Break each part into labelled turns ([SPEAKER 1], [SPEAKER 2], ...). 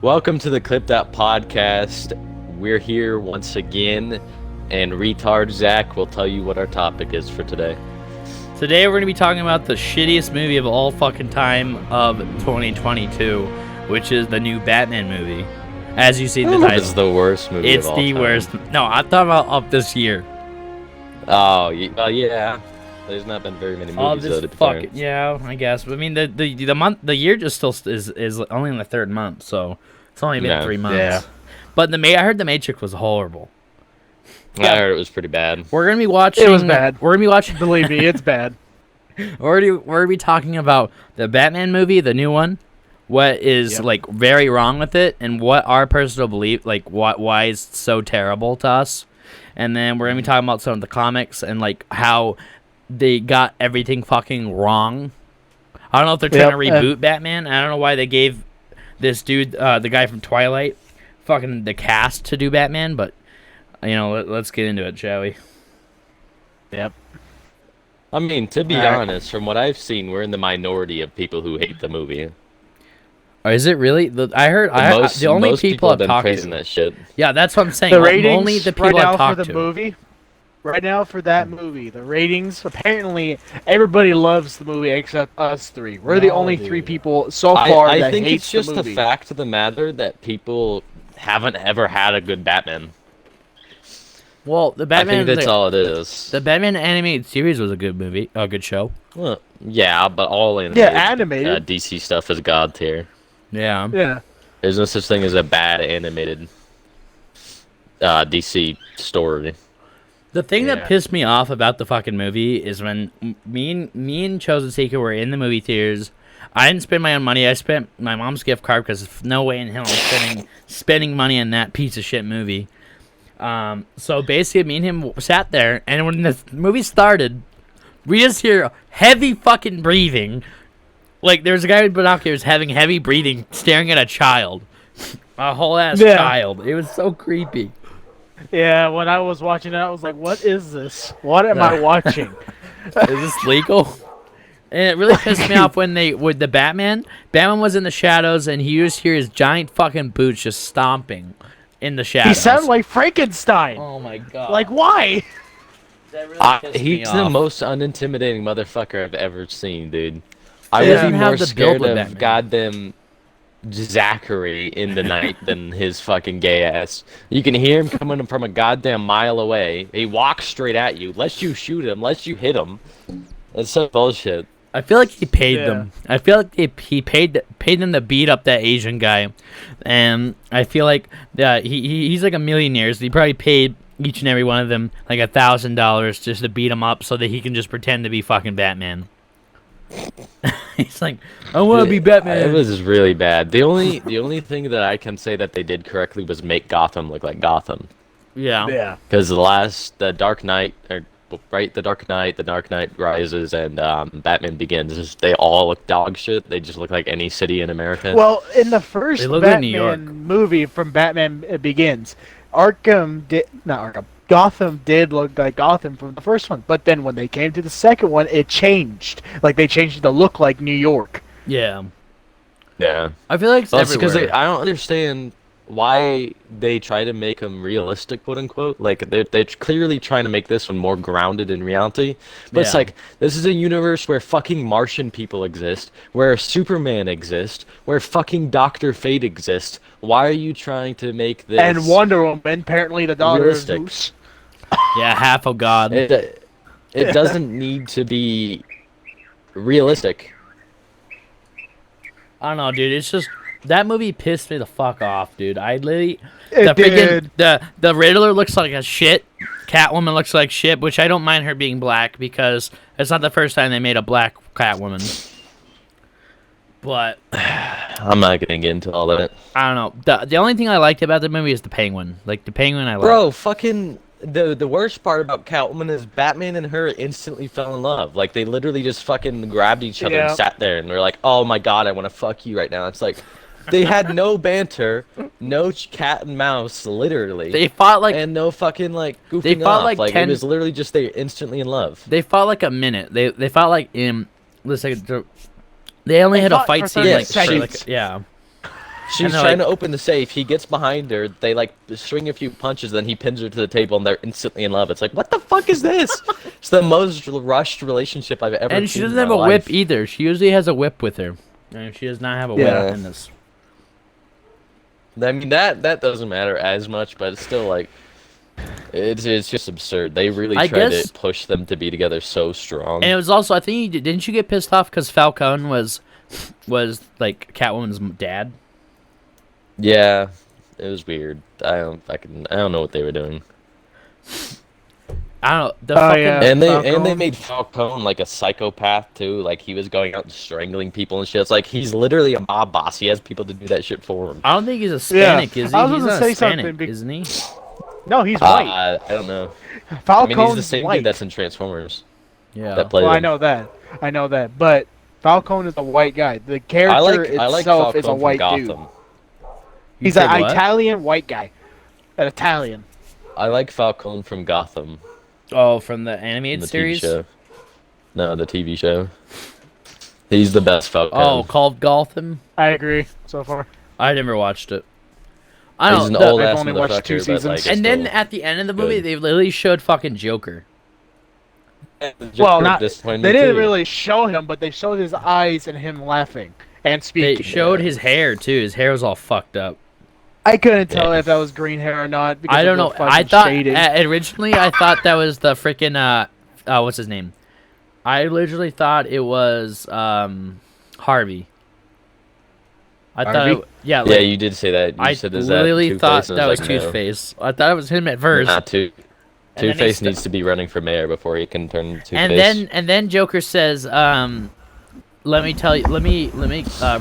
[SPEAKER 1] Welcome to the Clipped Out Podcast. We're here once again, and retard Zach will tell you what our topic is for today.
[SPEAKER 2] Today we're going to be talking about the shittiest movie of all fucking time of 2022, which is the new Batman movie. As you see the title.
[SPEAKER 1] It's the worst movie
[SPEAKER 2] It's
[SPEAKER 1] of all
[SPEAKER 2] the
[SPEAKER 1] time.
[SPEAKER 2] worst. No, I'm talking about of this year.
[SPEAKER 1] Oh, yeah. There's not been very many movies though, to be fair.
[SPEAKER 2] Yeah, I guess. But I mean, the year just still is only in the third month, so it's only been 3 months.
[SPEAKER 3] Yeah.
[SPEAKER 2] But I heard The Matrix was horrible.
[SPEAKER 1] I heard it was pretty bad.
[SPEAKER 2] We're gonna be watching.
[SPEAKER 3] It was bad.
[SPEAKER 2] We're gonna be watching.
[SPEAKER 3] Believe me, it's bad.
[SPEAKER 2] We're gonna be talking about the Batman movie, the new one. What is like very wrong with it, and what our personal belief, like why it's so terrible to us. And then we're gonna be talking about some of the comics and like how they got everything fucking wrong. I don't know if they're trying to reboot Batman. I don't know why they gave this dude, the guy from Twilight, fucking the cast to do Batman. But you know, let's get into it, shall we?
[SPEAKER 3] Yep.
[SPEAKER 1] I mean, to be honest, from what I've seen, we're in the minority of people who hate the movie.
[SPEAKER 2] Or is it really? I heard the only people I've talked
[SPEAKER 1] praising
[SPEAKER 2] to.
[SPEAKER 1] that shit.
[SPEAKER 2] Yeah, that's what I'm saying.
[SPEAKER 3] The ratings
[SPEAKER 2] only the people
[SPEAKER 3] right now
[SPEAKER 2] I've talked
[SPEAKER 3] for the
[SPEAKER 2] to.
[SPEAKER 3] movie. Right now for that movie, the ratings, apparently everybody loves the movie except us three. We're the only three people so far
[SPEAKER 1] I
[SPEAKER 3] that
[SPEAKER 1] think
[SPEAKER 3] hates
[SPEAKER 1] it's just
[SPEAKER 3] the
[SPEAKER 1] the
[SPEAKER 3] movie.
[SPEAKER 1] fact of the matter that people haven't ever had a good Batman.
[SPEAKER 2] Well, the Batman.
[SPEAKER 1] I think that's all it is.
[SPEAKER 2] The Batman animated series was a good movie, a good show.
[SPEAKER 1] Well, yeah, but all animated,
[SPEAKER 3] animated.
[SPEAKER 1] DC stuff is god tier.
[SPEAKER 2] Yeah.
[SPEAKER 3] Yeah.
[SPEAKER 1] There's no such thing as a bad animated DC story.
[SPEAKER 2] The thing that pissed me off about the fucking movie is when me and Chosen Seeker were in the movie theaters. I didn't spend my own money. I spent my mom's gift card because there's no way in hell I'm spending money on that piece of shit movie. So basically, me and him sat there, and when the movie started, we just hear heavy fucking breathing. Like, there's a guy with binoculars having heavy breathing, staring at a child. A whole ass child. It was so creepy.
[SPEAKER 3] Yeah, when I was watching it, I was like, what is this? What am I watching?
[SPEAKER 2] Is this legal? And it really pissed me off when with the Batman was in the shadows, and you just hear his giant fucking boots just stomping in the shadows.
[SPEAKER 3] He sounded like Frankenstein.
[SPEAKER 2] Oh my god.
[SPEAKER 3] Like, why?
[SPEAKER 2] That really pissed me
[SPEAKER 1] He's
[SPEAKER 2] off.
[SPEAKER 1] the most unintimidating motherfucker I've ever seen, dude. I
[SPEAKER 2] They
[SPEAKER 1] would
[SPEAKER 2] don't
[SPEAKER 1] be
[SPEAKER 2] have
[SPEAKER 1] more
[SPEAKER 2] the
[SPEAKER 1] scared
[SPEAKER 2] build with
[SPEAKER 1] of
[SPEAKER 2] Batman.
[SPEAKER 1] goddamn Zachary in the night than his fucking gay ass. You can hear him coming from a goddamn mile away. He walks straight at you, lets you shoot him, lets you hit him. It's so bullshit.
[SPEAKER 2] I feel like he paid them. I feel like he paid them to beat up that Asian guy, and I feel like he's like a millionaire. So he probably paid each and every one of them like $1,000 just to beat him up so that he can just pretend to be fucking Batman. He's like, I want to be Batman.
[SPEAKER 1] It was really bad. The only thing that I can say that they did correctly was make Gotham look like Gotham.
[SPEAKER 2] Yeah.
[SPEAKER 3] Yeah.
[SPEAKER 1] Because the Dark Knight, The Dark Knight Rises, and Batman Begins, they all look dog shit. They just look like any city in America.
[SPEAKER 3] Well, in the first
[SPEAKER 2] They look like New York.
[SPEAKER 3] Batman movie from Batman Begins, Gotham did look like Gotham from the first one, but then when they came to the second one, it changed. Like, they changed it to look like New York.
[SPEAKER 2] Yeah.
[SPEAKER 1] Yeah.
[SPEAKER 2] I feel like it's
[SPEAKER 1] Well, because
[SPEAKER 2] everywhere.
[SPEAKER 1] I don't understand why they try to make them realistic, quote unquote. Like they're clearly trying to make this one more grounded in reality. But it's
[SPEAKER 2] Yeah.
[SPEAKER 1] like, this is a universe where fucking Martian people exist, where Superman exists, where fucking Dr. Fate exists. Why are you trying to make this
[SPEAKER 3] And Wonder Woman, apparently the daughter
[SPEAKER 1] realistic?
[SPEAKER 3] of Zeus.
[SPEAKER 2] Yeah, half of God.
[SPEAKER 1] It doesn't need to be realistic.
[SPEAKER 2] I don't know, dude. It's just that movie pissed me the fuck off, dude. I literally
[SPEAKER 3] It did.
[SPEAKER 2] the Riddler looks like a shit. Catwoman looks like shit, which I don't mind her being black because it's not the first time they made a black Catwoman. But
[SPEAKER 1] I'm not gonna get into all that.
[SPEAKER 2] I don't know. The only thing I liked about the movie is the Penguin. Like the Penguin, I like.
[SPEAKER 1] Bro, fucking the worst part about Catwoman is Batman and her instantly fell in love. Like, they literally just fucking grabbed each other and sat there and were like, "Oh my god, I want to fuck you right now." It's like they had no banter, no cat and mouse, literally.
[SPEAKER 2] They fought like
[SPEAKER 1] and no fucking like goofing
[SPEAKER 2] they fought
[SPEAKER 1] off.
[SPEAKER 2] like
[SPEAKER 1] It
[SPEAKER 2] 10
[SPEAKER 1] was literally just they instantly in love.
[SPEAKER 2] they fought like a minute. They fought like in let's say they only had a
[SPEAKER 3] fought
[SPEAKER 2] fight
[SPEAKER 3] for
[SPEAKER 2] scene
[SPEAKER 3] 30
[SPEAKER 2] like
[SPEAKER 3] seconds.
[SPEAKER 2] yeah.
[SPEAKER 1] She's trying to open the safe. He gets behind her. They like swing a few punches, then he pins her to the table, and they're instantly in love. It's like, what the fuck is this? It's the most rushed relationship I've ever seen.
[SPEAKER 2] And she doesn't have a whip either. She usually has a whip with her. And she does not have a whip in this.
[SPEAKER 1] I mean, that doesn't matter as much, but it's still like, it's just absurd. They really tried to push them to be together so strong.
[SPEAKER 2] And it was also, I think, didn't you get pissed off because Falcone was like Catwoman's dad?
[SPEAKER 1] Yeah, it was weird. I don't know what they were doing.
[SPEAKER 2] I don't know.
[SPEAKER 1] And they made Falcone like a psychopath too. Like he was going out and strangling people and shit. It's like he's literally a mob boss. He has people to do that shit for him.
[SPEAKER 2] I don't think he's a Hispanic, is he?
[SPEAKER 3] I was
[SPEAKER 2] he's
[SPEAKER 3] gonna
[SPEAKER 2] not
[SPEAKER 3] say
[SPEAKER 2] Hispanic,
[SPEAKER 3] something
[SPEAKER 2] isn't he?
[SPEAKER 3] No, he's white.
[SPEAKER 1] I don't know.
[SPEAKER 3] Falcone's
[SPEAKER 1] I mean, he's the same
[SPEAKER 3] white.
[SPEAKER 1] dude that's in Transformers.
[SPEAKER 2] Yeah.
[SPEAKER 1] That played
[SPEAKER 3] I
[SPEAKER 1] him.
[SPEAKER 3] know that. But Falcone is a white guy. The character itself is a white dude. He's an Italian white guy. An Italian.
[SPEAKER 1] I like Falcone from Gotham.
[SPEAKER 2] Oh, from the animated series?
[SPEAKER 1] TV show. No, the TV show. He's the best Falcone.
[SPEAKER 2] Oh, called Gotham?
[SPEAKER 3] I agree so far.
[SPEAKER 2] I never watched it.
[SPEAKER 1] He's an old ass
[SPEAKER 3] I've only watched 2 seasons.
[SPEAKER 1] Like,
[SPEAKER 2] and then at the end of the movie, they literally showed fucking Joker.
[SPEAKER 3] Well, they didn't really show him, but they showed his eyes and him laughing and speaking.
[SPEAKER 2] They showed his hair too. His hair was all fucked up.
[SPEAKER 3] I couldn't tell if that was green hair or not.
[SPEAKER 2] I don't know. I thought originally I thought that was the freaking what's his name? I literally thought it was Harvey. I thought
[SPEAKER 1] yeah, you did say that. You said, is
[SPEAKER 2] literally thought
[SPEAKER 1] that
[SPEAKER 2] was Two-Face. I thought it was him at first.
[SPEAKER 1] Not Two-Face needs to be running for mayor before he can turn Two-Face.
[SPEAKER 2] And then Joker says, let me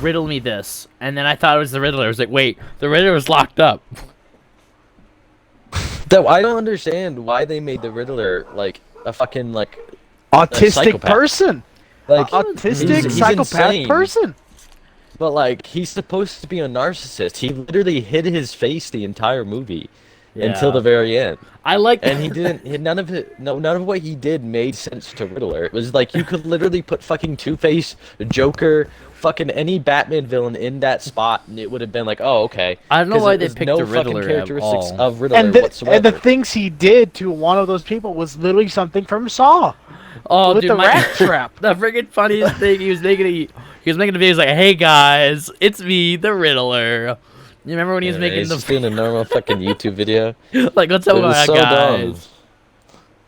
[SPEAKER 2] riddle me this. And then I thought it was the Riddler. I was like, wait, the Riddler was locked up.
[SPEAKER 1] Though I don't understand why they made the Riddler like a fucking like
[SPEAKER 3] autistic person.
[SPEAKER 1] Like
[SPEAKER 3] autistic
[SPEAKER 1] he's
[SPEAKER 3] psychopath
[SPEAKER 1] insane.
[SPEAKER 3] person.
[SPEAKER 1] But like he's supposed to be a narcissist. He literally hid his face the entire movie until the very end.
[SPEAKER 2] I like
[SPEAKER 1] and he didn't. None of what he did made sense to Riddler. It was like you could literally put fucking Two-Face, Joker, fucking any Batman villain in that spot, and it would have been like, oh, okay.
[SPEAKER 2] I don't know why they picked the Riddler
[SPEAKER 1] characteristics
[SPEAKER 2] at all.
[SPEAKER 1] of Riddler whatsoever.
[SPEAKER 3] And the things he did to one of those people was literally something from Saw.
[SPEAKER 2] Oh,
[SPEAKER 3] with
[SPEAKER 2] dude,
[SPEAKER 3] the rat trap.
[SPEAKER 2] The freaking funniest thing, he was making a video. He's like, "Hey guys, it's me, the Riddler." You remember when he was making
[SPEAKER 1] just doing a normal fucking YouTube video?
[SPEAKER 2] Like, what's up with that, guys?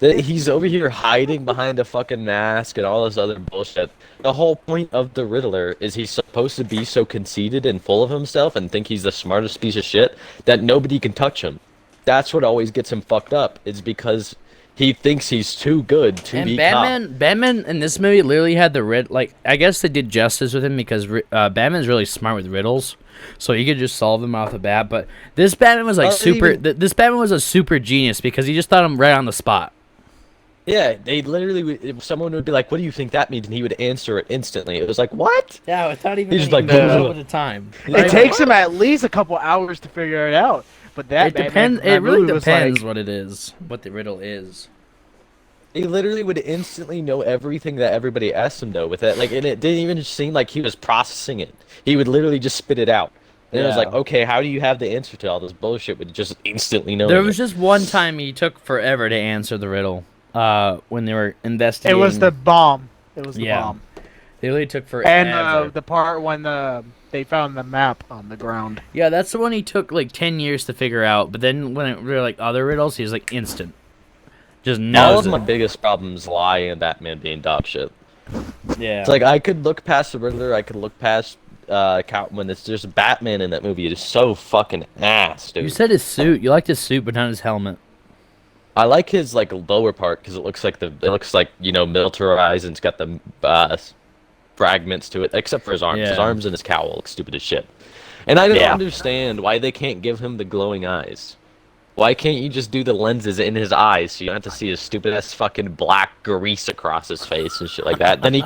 [SPEAKER 1] He's over here hiding behind a fucking mask and all this other bullshit. The whole point of the Riddler is he's supposed to be so conceited and full of himself and think he's the smartest piece of shit that nobody can touch him. That's what always gets him fucked up. It's because he thinks he's too good to be caught.
[SPEAKER 2] Batman in this movie literally had the like. I guess they did justice with him because Batman's really smart with riddles, so he could just solve them off the bat. But this Batman was like this Batman was a super genius because he just thought him right on the spot.
[SPEAKER 1] Yeah, they literally someone would be like, "What do you think that means?" And he would answer it instantly. It was like, "What?"
[SPEAKER 2] Yeah, without even
[SPEAKER 1] he's like,
[SPEAKER 2] at the time.
[SPEAKER 3] It takes him at least a couple hours to figure it out. But that
[SPEAKER 2] depends. It really depends what it is, what the riddle is.
[SPEAKER 1] He literally would instantly know everything that everybody asked him though with it. Like, and it didn't even seem like he was processing it. He would literally just spit it out. And it was like, okay, how do you have the answer to all this bullshit with just instantly knowing?
[SPEAKER 2] There was just one time he took forever to answer the riddle. When they were investigating.
[SPEAKER 3] It was the bomb. It was the bomb.
[SPEAKER 2] They really took forever.
[SPEAKER 3] And the part when they found the map on the ground.
[SPEAKER 2] Yeah, that's the one he took like 10 years to figure out. But then when we were like other riddles, he was like instant. Just knows
[SPEAKER 1] all of my biggest problems lie in Batman being dog shit.
[SPEAKER 2] Yeah.
[SPEAKER 1] It's like I could look past the Riddler, I could look past Catwoman. It's just Batman in that movie. It is so fucking ass, dude.
[SPEAKER 2] You said his suit. You liked his suit, but not his helmet. I
[SPEAKER 1] like his like lower part because it looks like you know militarized and it's got the fragments to it, except for his arms. His arms and his cowl look stupid as shit. And I don't understand why they can't give him the glowing eyes. Why can't you just do the lenses in his eyes so you don't have to see his stupid ass fucking black grease across his face and shit like that? Then he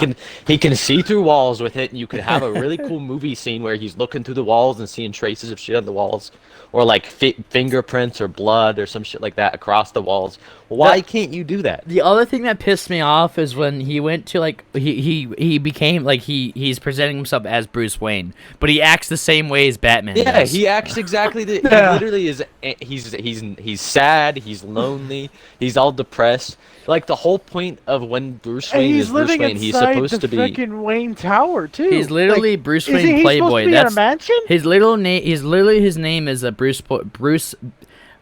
[SPEAKER 1] can see through walls with it, and you could have a really cool movie scene where he's looking through the walls and seeing traces of shit on the walls, or like fingerprints or blood or some shit like that across the walls. Why can't you do that?
[SPEAKER 2] The other thing that pissed me off is when he went to like he became like he's presenting himself as Bruce Wayne, but he acts the same way as Batman.
[SPEAKER 1] Yeah,
[SPEAKER 2] does.
[SPEAKER 1] he acts exactly the. He literally is. He's sad. He's lonely. He's all depressed. Like the whole point of when Bruce Wayne is Bruce Wayne, he's supposed to be.
[SPEAKER 3] He's living inside the freaking Wayne Tower too.
[SPEAKER 2] He's literally like, Bruce Wayne Playboy.
[SPEAKER 3] That's in a mansion?
[SPEAKER 2] His little name. His literally his name is a Bruce.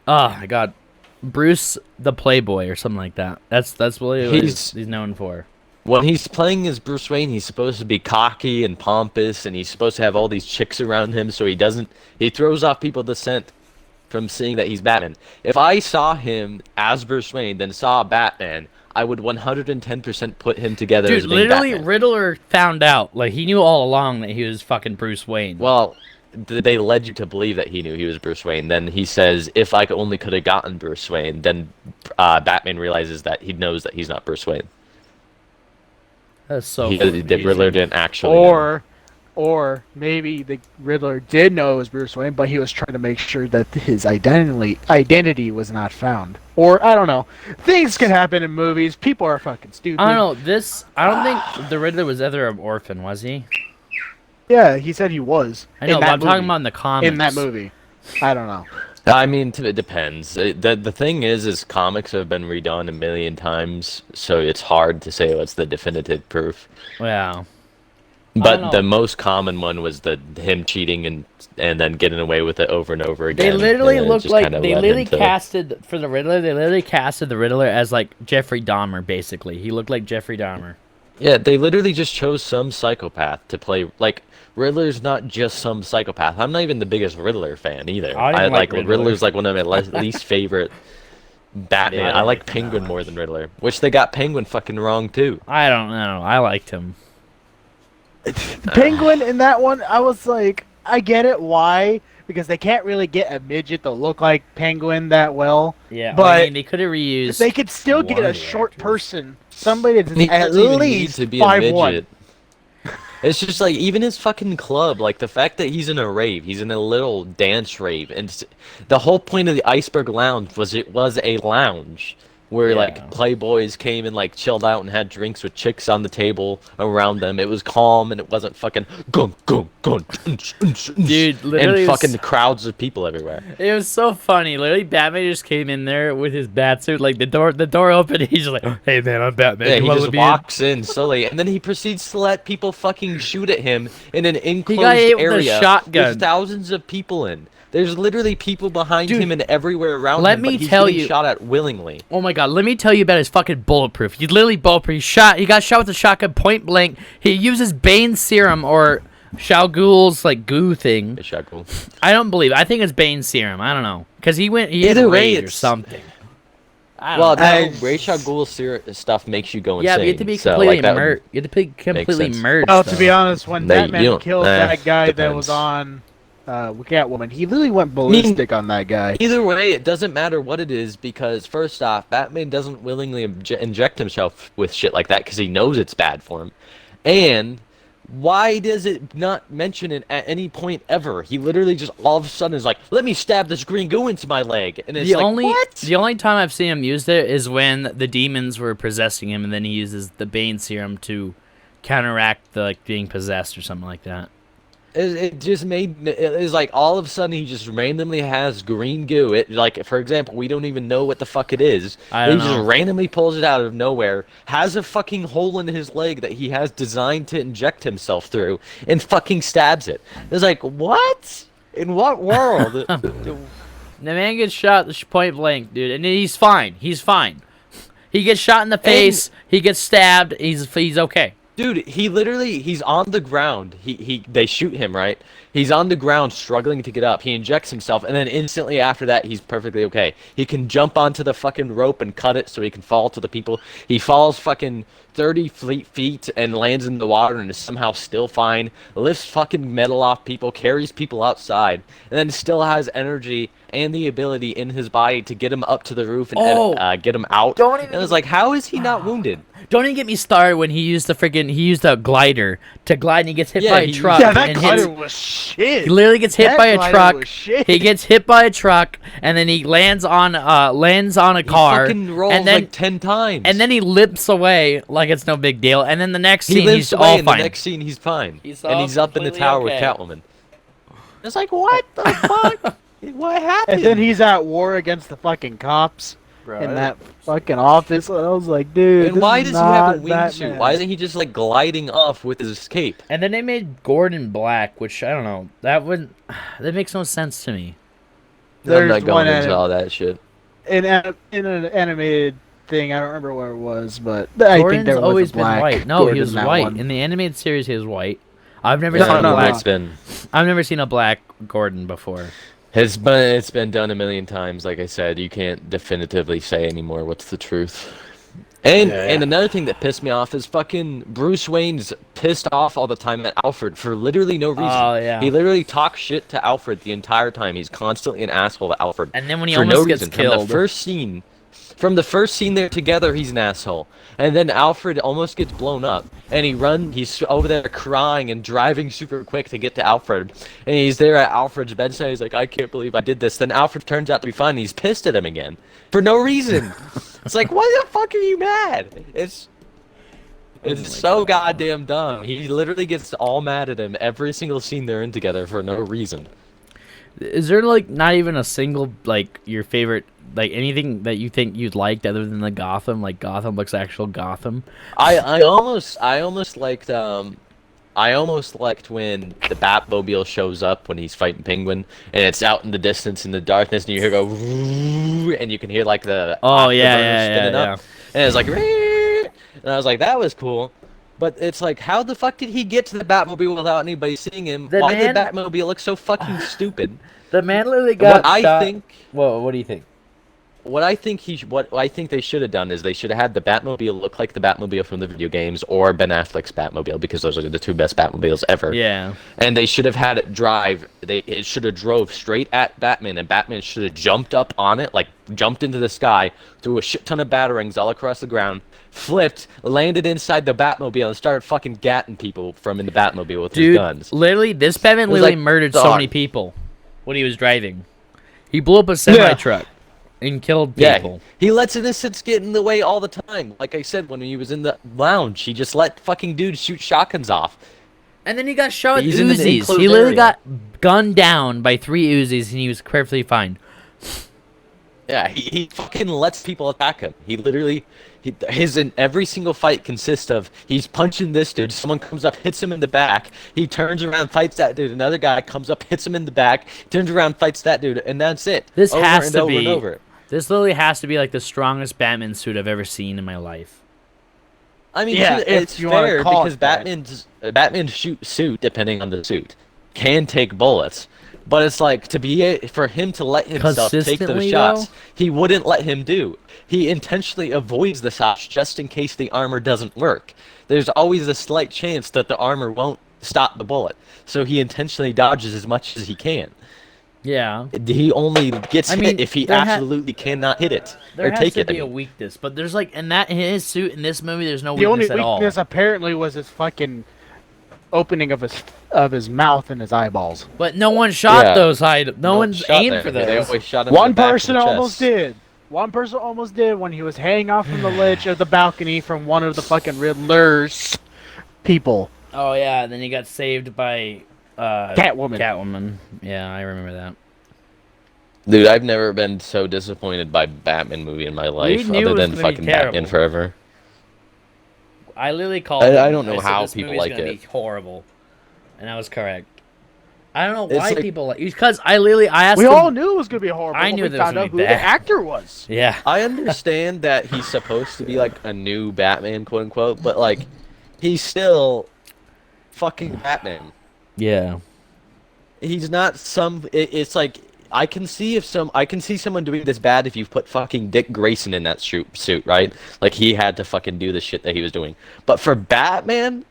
[SPEAKER 2] Oh my God. Bruce the Playboy or something like that. That's what he's known for.
[SPEAKER 1] When he's playing as Bruce Wayne, he's supposed to be cocky and pompous, and he's supposed to have all these chicks around him, so he throws off people's scent from seeing that he's Batman. If I saw him as Bruce Wayne, then saw Batman, I would 110% put him together as being
[SPEAKER 2] literally
[SPEAKER 1] Batman.
[SPEAKER 2] Riddler found out. Like, he knew all along that he was fucking Bruce Wayne.
[SPEAKER 1] Well, they led you to believe that he knew he was Bruce Wayne. Then he says, if I only could have gotten Bruce Wayne, then Batman realizes that he knows that he's not Bruce Wayne.
[SPEAKER 2] That's so
[SPEAKER 1] the Riddler didn't actually know.
[SPEAKER 3] Or maybe the Riddler did know it was Bruce Wayne, but he was trying to make sure that his identity was not found. Or, I don't know. Things can happen in movies. People are fucking stupid.
[SPEAKER 2] I don't know. I don't think the Riddler was ever an orphan, was he?
[SPEAKER 3] Yeah, he said he was.
[SPEAKER 2] I know, but I'm talking about in the comics.
[SPEAKER 3] In that movie. I don't know.
[SPEAKER 1] I mean, it depends. The thing is comics have been redone a million times, so it's hard to say what's the definitive proof.
[SPEAKER 2] Yeah.
[SPEAKER 1] But the most common one was him cheating and then getting away with it over and over again.
[SPEAKER 2] They literally looked like they literally casted for the Riddler. They literally casted the Riddler as like Jeffrey Dahmer, basically. He looked like Jeffrey Dahmer.
[SPEAKER 1] Yeah, they literally just chose some psychopath to play. Like, Riddler's not just some psychopath. I'm not even the biggest Riddler fan either. I like Riddler's like one of my least favorite Batman. Yeah, I like Penguin more than Riddler, which they got Penguin fucking wrong too.
[SPEAKER 2] I don't know. I liked him.
[SPEAKER 3] Penguin in that one, I was like, I get it. Why? Because they can't really get a midget to look like Penguin that well.
[SPEAKER 2] Yeah,
[SPEAKER 3] but
[SPEAKER 2] I mean, they could have reused.
[SPEAKER 3] They could still get a short person, somebody that's at least
[SPEAKER 1] to be
[SPEAKER 3] 5'1".
[SPEAKER 1] It's just like even his fucking club, like the fact that he's in a rave, he's in a little dance rave, and the whole point of the Iceberg Lounge was it was a lounge where like playboys came and like chilled out and had drinks with chicks on the table around them. It was calm and it wasn't fucking gun,
[SPEAKER 2] dude, literally,
[SPEAKER 1] and fucking crowds of people everywhere.
[SPEAKER 2] It was so funny. Literally, Batman just came in there with his bat suit, like the door opened. And he's like, "Hey man, I'm Batman."
[SPEAKER 1] Yeah, he just walks in slowly, and then he proceeds to let people fucking shoot at him in an enclosed area
[SPEAKER 2] with a shotgun.
[SPEAKER 1] with thousands of people in. There's literally people behind him and everywhere around him.
[SPEAKER 2] Let me tell you,
[SPEAKER 1] shot at willingly.
[SPEAKER 2] Oh my God! Let me tell you about his fucking bulletproof. He's literally bulletproof. He got shot with a shotgun point blank. He uses Bane serum or Shao Ghul's like goo thing. I don't believe. I think it's Bane serum. I don't know because he had a raid or something.
[SPEAKER 1] Well, Ra's al Ghul stuff makes you go insane.
[SPEAKER 2] Yeah, but you have to be completely merged. You have to be completely merged.
[SPEAKER 3] Well, to be honest, when Batman killed that guy that was on Catwoman, he literally went ballistic on that guy.
[SPEAKER 1] Either way, it doesn't matter what it is because first off, Batman doesn't willingly inject himself with shit like that because he knows it's bad for him. And why does it not mention it at any point ever? He literally just all of a sudden is like, "Let me stab this green goo into my leg," and it's what?
[SPEAKER 2] The only time I've seen him use it is when the demons were possessing him, and then he uses the Bane serum to counteract the being possessed or something like that.
[SPEAKER 1] It just made it's like all of a sudden he just randomly has green goo. It like for example, we don't even know what the fuck it is. He just randomly pulls it out of nowhere, has a fucking hole in his leg that he has designed to inject himself through, and fucking stabs it. It's like what? In what world?
[SPEAKER 2] The man gets shot point blank, dude, and he's fine. He's fine. He gets shot in the face. He gets stabbed. He's okay.
[SPEAKER 1] Dude, he's on the ground. They shoot him, right? He's on the ground struggling to get up. He injects himself, and then instantly after that, he's perfectly okay. He can jump onto the fucking rope and cut it so he can fall to the people. He falls fucking 30 feet and lands in the water and is somehow still fine. Lifts fucking metal off people, carries people outside, and then still has energy and the ability in his body to get him up to the roof and get him out. And it's like, how is he not wounded?
[SPEAKER 2] Don't even get me started when he used a glider to glide and he gets hit by a truck.
[SPEAKER 3] Yeah, that glider was shit.
[SPEAKER 2] He literally gets hit by a truck. He gets hit by a truck and then he lands on a car.
[SPEAKER 1] He fucking rolls
[SPEAKER 2] and then,
[SPEAKER 1] like 10 times.
[SPEAKER 2] And then he limps away like it's no big deal. And then the next scene he's all fine.
[SPEAKER 1] The next scene he's fine. And he's up in the tower with Catwoman. It's like, what the fuck? What happened?
[SPEAKER 3] And then he's at war against the fucking cops. In that fucking office, and I was like, dude.
[SPEAKER 1] And why does he have a wingsuit? Why isn't he just like gliding off with his cape?
[SPEAKER 2] And then they made Gordon black, which I don't know. That makes no sense to me.
[SPEAKER 1] I'm not going into all that shit.
[SPEAKER 3] In an animated thing, I don't remember what it was, but I think there was
[SPEAKER 2] always
[SPEAKER 3] a black
[SPEAKER 2] been white. No,
[SPEAKER 3] Gordon
[SPEAKER 2] he was
[SPEAKER 3] in that
[SPEAKER 2] white.
[SPEAKER 3] one.
[SPEAKER 2] In the animated series, he was white. I've never seen a black. I've never seen a black Gordon before.
[SPEAKER 1] It's been done a million times. Like I said, you can't definitively say anymore what's the truth. And another thing that pissed me off is fucking Bruce Wayne's pissed off all the time at Alfred for literally no reason.
[SPEAKER 2] Oh, yeah.
[SPEAKER 1] He literally talks shit to Alfred the entire time. He's constantly an asshole to Alfred.
[SPEAKER 2] And then when he
[SPEAKER 1] for
[SPEAKER 2] almost
[SPEAKER 1] no
[SPEAKER 2] gets
[SPEAKER 1] reason.
[SPEAKER 2] killed.
[SPEAKER 1] From the first scene they're together, he's an asshole. And then Alfred almost gets blown up. And he's over there crying and driving super quick to get to Alfred. And he's there at Alfred's bedside. He's like, I can't believe I did this. Then Alfred turns out to be fine. And he's pissed at him again. For no reason. It's like, why the fuck are you mad? It's so goddamn dumb. He literally gets all mad at him every single scene they're in together for no reason.
[SPEAKER 2] Is there like not even a single like your favorite like anything that you think you'd liked other than the Gotham, like Gotham looks actual Gotham?
[SPEAKER 1] I almost liked when the Batmobile shows up when he's fighting Penguin and it's out in the distance in the darkness and you hear go and you can hear like the spinning up and it's like and I was like, that was cool. But it's like, how the fuck did he get to the Batmobile without anybody seeing him? Why did the Batmobile look so fucking stupid?
[SPEAKER 2] The man literally got shot. What do you think?
[SPEAKER 1] What I think they should have done is they should have had the Batmobile look like the Batmobile from the video games or Ben Affleck's Batmobile because those are the two best Batmobiles ever.
[SPEAKER 2] Yeah.
[SPEAKER 1] And they should have had it drive. It should have drove straight at Batman, and Batman should have jumped up on it, like jumped into the sky, threw a shit ton of batarangs all across the ground, flipped, landed inside the Batmobile, and started fucking gatting people from in the Batmobile with his guns.
[SPEAKER 2] Literally, this Batman literally murdered so many people when he was driving. He blew up a semi-truck. And killed people.
[SPEAKER 1] Yeah, he lets innocents get in the way all the time. Like I said, when he was in the lounge, he just let fucking dudes shoot shotguns off.
[SPEAKER 2] And then he got shot with Uzis. He literally got gunned down by 3 Uzis, and he was perfectly fine.
[SPEAKER 1] Yeah, he fucking lets people attack him. He literally, every single fight consists of he's punching this dude, someone comes up, hits him in the back, he turns around, fights that dude, another guy comes up, hits him in the back, turns around, fights that dude, and that's it.
[SPEAKER 2] This This literally has to be like the strongest Batman suit I've ever seen in my life.
[SPEAKER 1] I mean, it's fair because Batman's suit, depending on the suit, can take bullets. But it's like, for him to let himself take those shots, he wouldn't let him do. He intentionally avoids the shots just in case the armor doesn't work. There's always a slight chance that the armor won't stop the bullet. So he intentionally dodges as much as he can.
[SPEAKER 2] Yeah.
[SPEAKER 1] He only gets hit if he absolutely cannot hit it or take it.
[SPEAKER 2] There has to be a weakness, but there's like in his suit in this movie, there's no
[SPEAKER 3] weakness
[SPEAKER 2] at all.
[SPEAKER 3] The only weakness apparently was his fucking opening of his mouth and his eyeballs.
[SPEAKER 2] But no one shot those No one's aimed for those.
[SPEAKER 1] They always shot him.
[SPEAKER 3] One person almost did. One person almost did when he was hanging off from the ledge of the balcony from one of the fucking Riddler's people.
[SPEAKER 2] Oh yeah, and then he got saved by Catwoman. Yeah, I remember that.
[SPEAKER 1] Dude, I've never been so disappointed by Batman movie in my life, other than fucking Batman Forever.
[SPEAKER 2] I literally called.
[SPEAKER 1] I don't know how people like it.
[SPEAKER 2] Be horrible, and I was correct. I don't know why people like because I asked.
[SPEAKER 3] We all knew it was gonna be horrible.
[SPEAKER 2] I knew
[SPEAKER 3] we found out who the actor was.
[SPEAKER 2] Yeah,
[SPEAKER 1] I understand that he's supposed to be like a new Batman, quote unquote, but like. he's still fucking Batman.
[SPEAKER 2] Yeah.
[SPEAKER 1] He's not some. It's like I can see someone doing this bad if you put fucking Dick Grayson in that suit, right? Like he had to fucking do the shit that he was doing. But for Batman,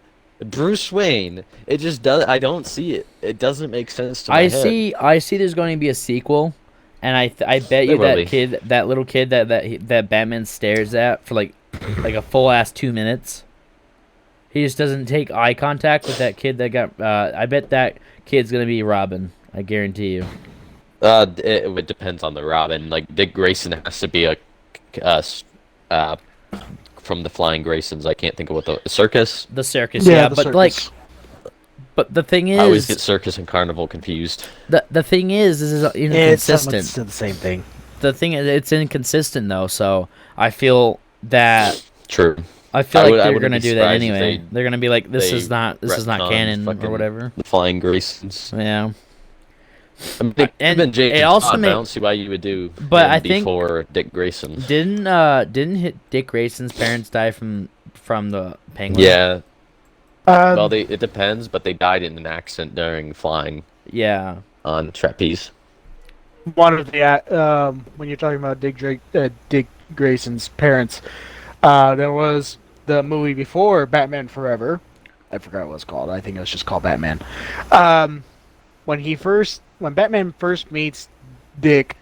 [SPEAKER 1] Bruce Wayne, it just does. I don't see it. It doesn't make sense to my head.
[SPEAKER 2] I see. There's going to be a sequel, and I bet you that little kid that Batman stares at for like a full ass 2 minutes. He just doesn't take eye contact with that kid that got. I bet that kid's gonna be Robin. I guarantee you.
[SPEAKER 1] It depends on the Robin. Like Dick Grayson has to be from the Flying Graysons. I can't think of what the circus.
[SPEAKER 2] The circus, yeah,
[SPEAKER 3] the
[SPEAKER 2] but
[SPEAKER 3] circus.
[SPEAKER 2] but the thing is,
[SPEAKER 1] I always get circus and carnival confused.
[SPEAKER 2] The thing is, this is inconsistent.
[SPEAKER 3] It's the same thing.
[SPEAKER 2] The thing is, it's inconsistent though. So I feel that.
[SPEAKER 1] True.
[SPEAKER 2] I feel like they're
[SPEAKER 1] wouldn't
[SPEAKER 2] gonna
[SPEAKER 1] be
[SPEAKER 2] do that
[SPEAKER 1] surprised if
[SPEAKER 2] anyway. They're gonna be like, this is not
[SPEAKER 1] retcon
[SPEAKER 2] canon or
[SPEAKER 1] fucking
[SPEAKER 2] whatever.
[SPEAKER 1] The Flying Graysons.
[SPEAKER 2] Yeah.
[SPEAKER 1] I mean,
[SPEAKER 2] And
[SPEAKER 1] even James
[SPEAKER 2] it also
[SPEAKER 1] Todd,
[SPEAKER 2] made-
[SPEAKER 1] I don't see why you would do.
[SPEAKER 2] But
[SPEAKER 1] him
[SPEAKER 2] I think-
[SPEAKER 1] before Dick Grayson.
[SPEAKER 2] Didn't Dick Grayson's parents die from the Penguin?
[SPEAKER 1] Yeah. Well,
[SPEAKER 3] Um,
[SPEAKER 1] it depends, but they died in an accident during flying
[SPEAKER 2] Yeah.
[SPEAKER 1] on trapeze.
[SPEAKER 3] one of the when you're talking about Dick Grayson's parents, there was the movie before Batman Forever. I forgot what it's called. I think it was just called Batman. When Batman first meets Dick,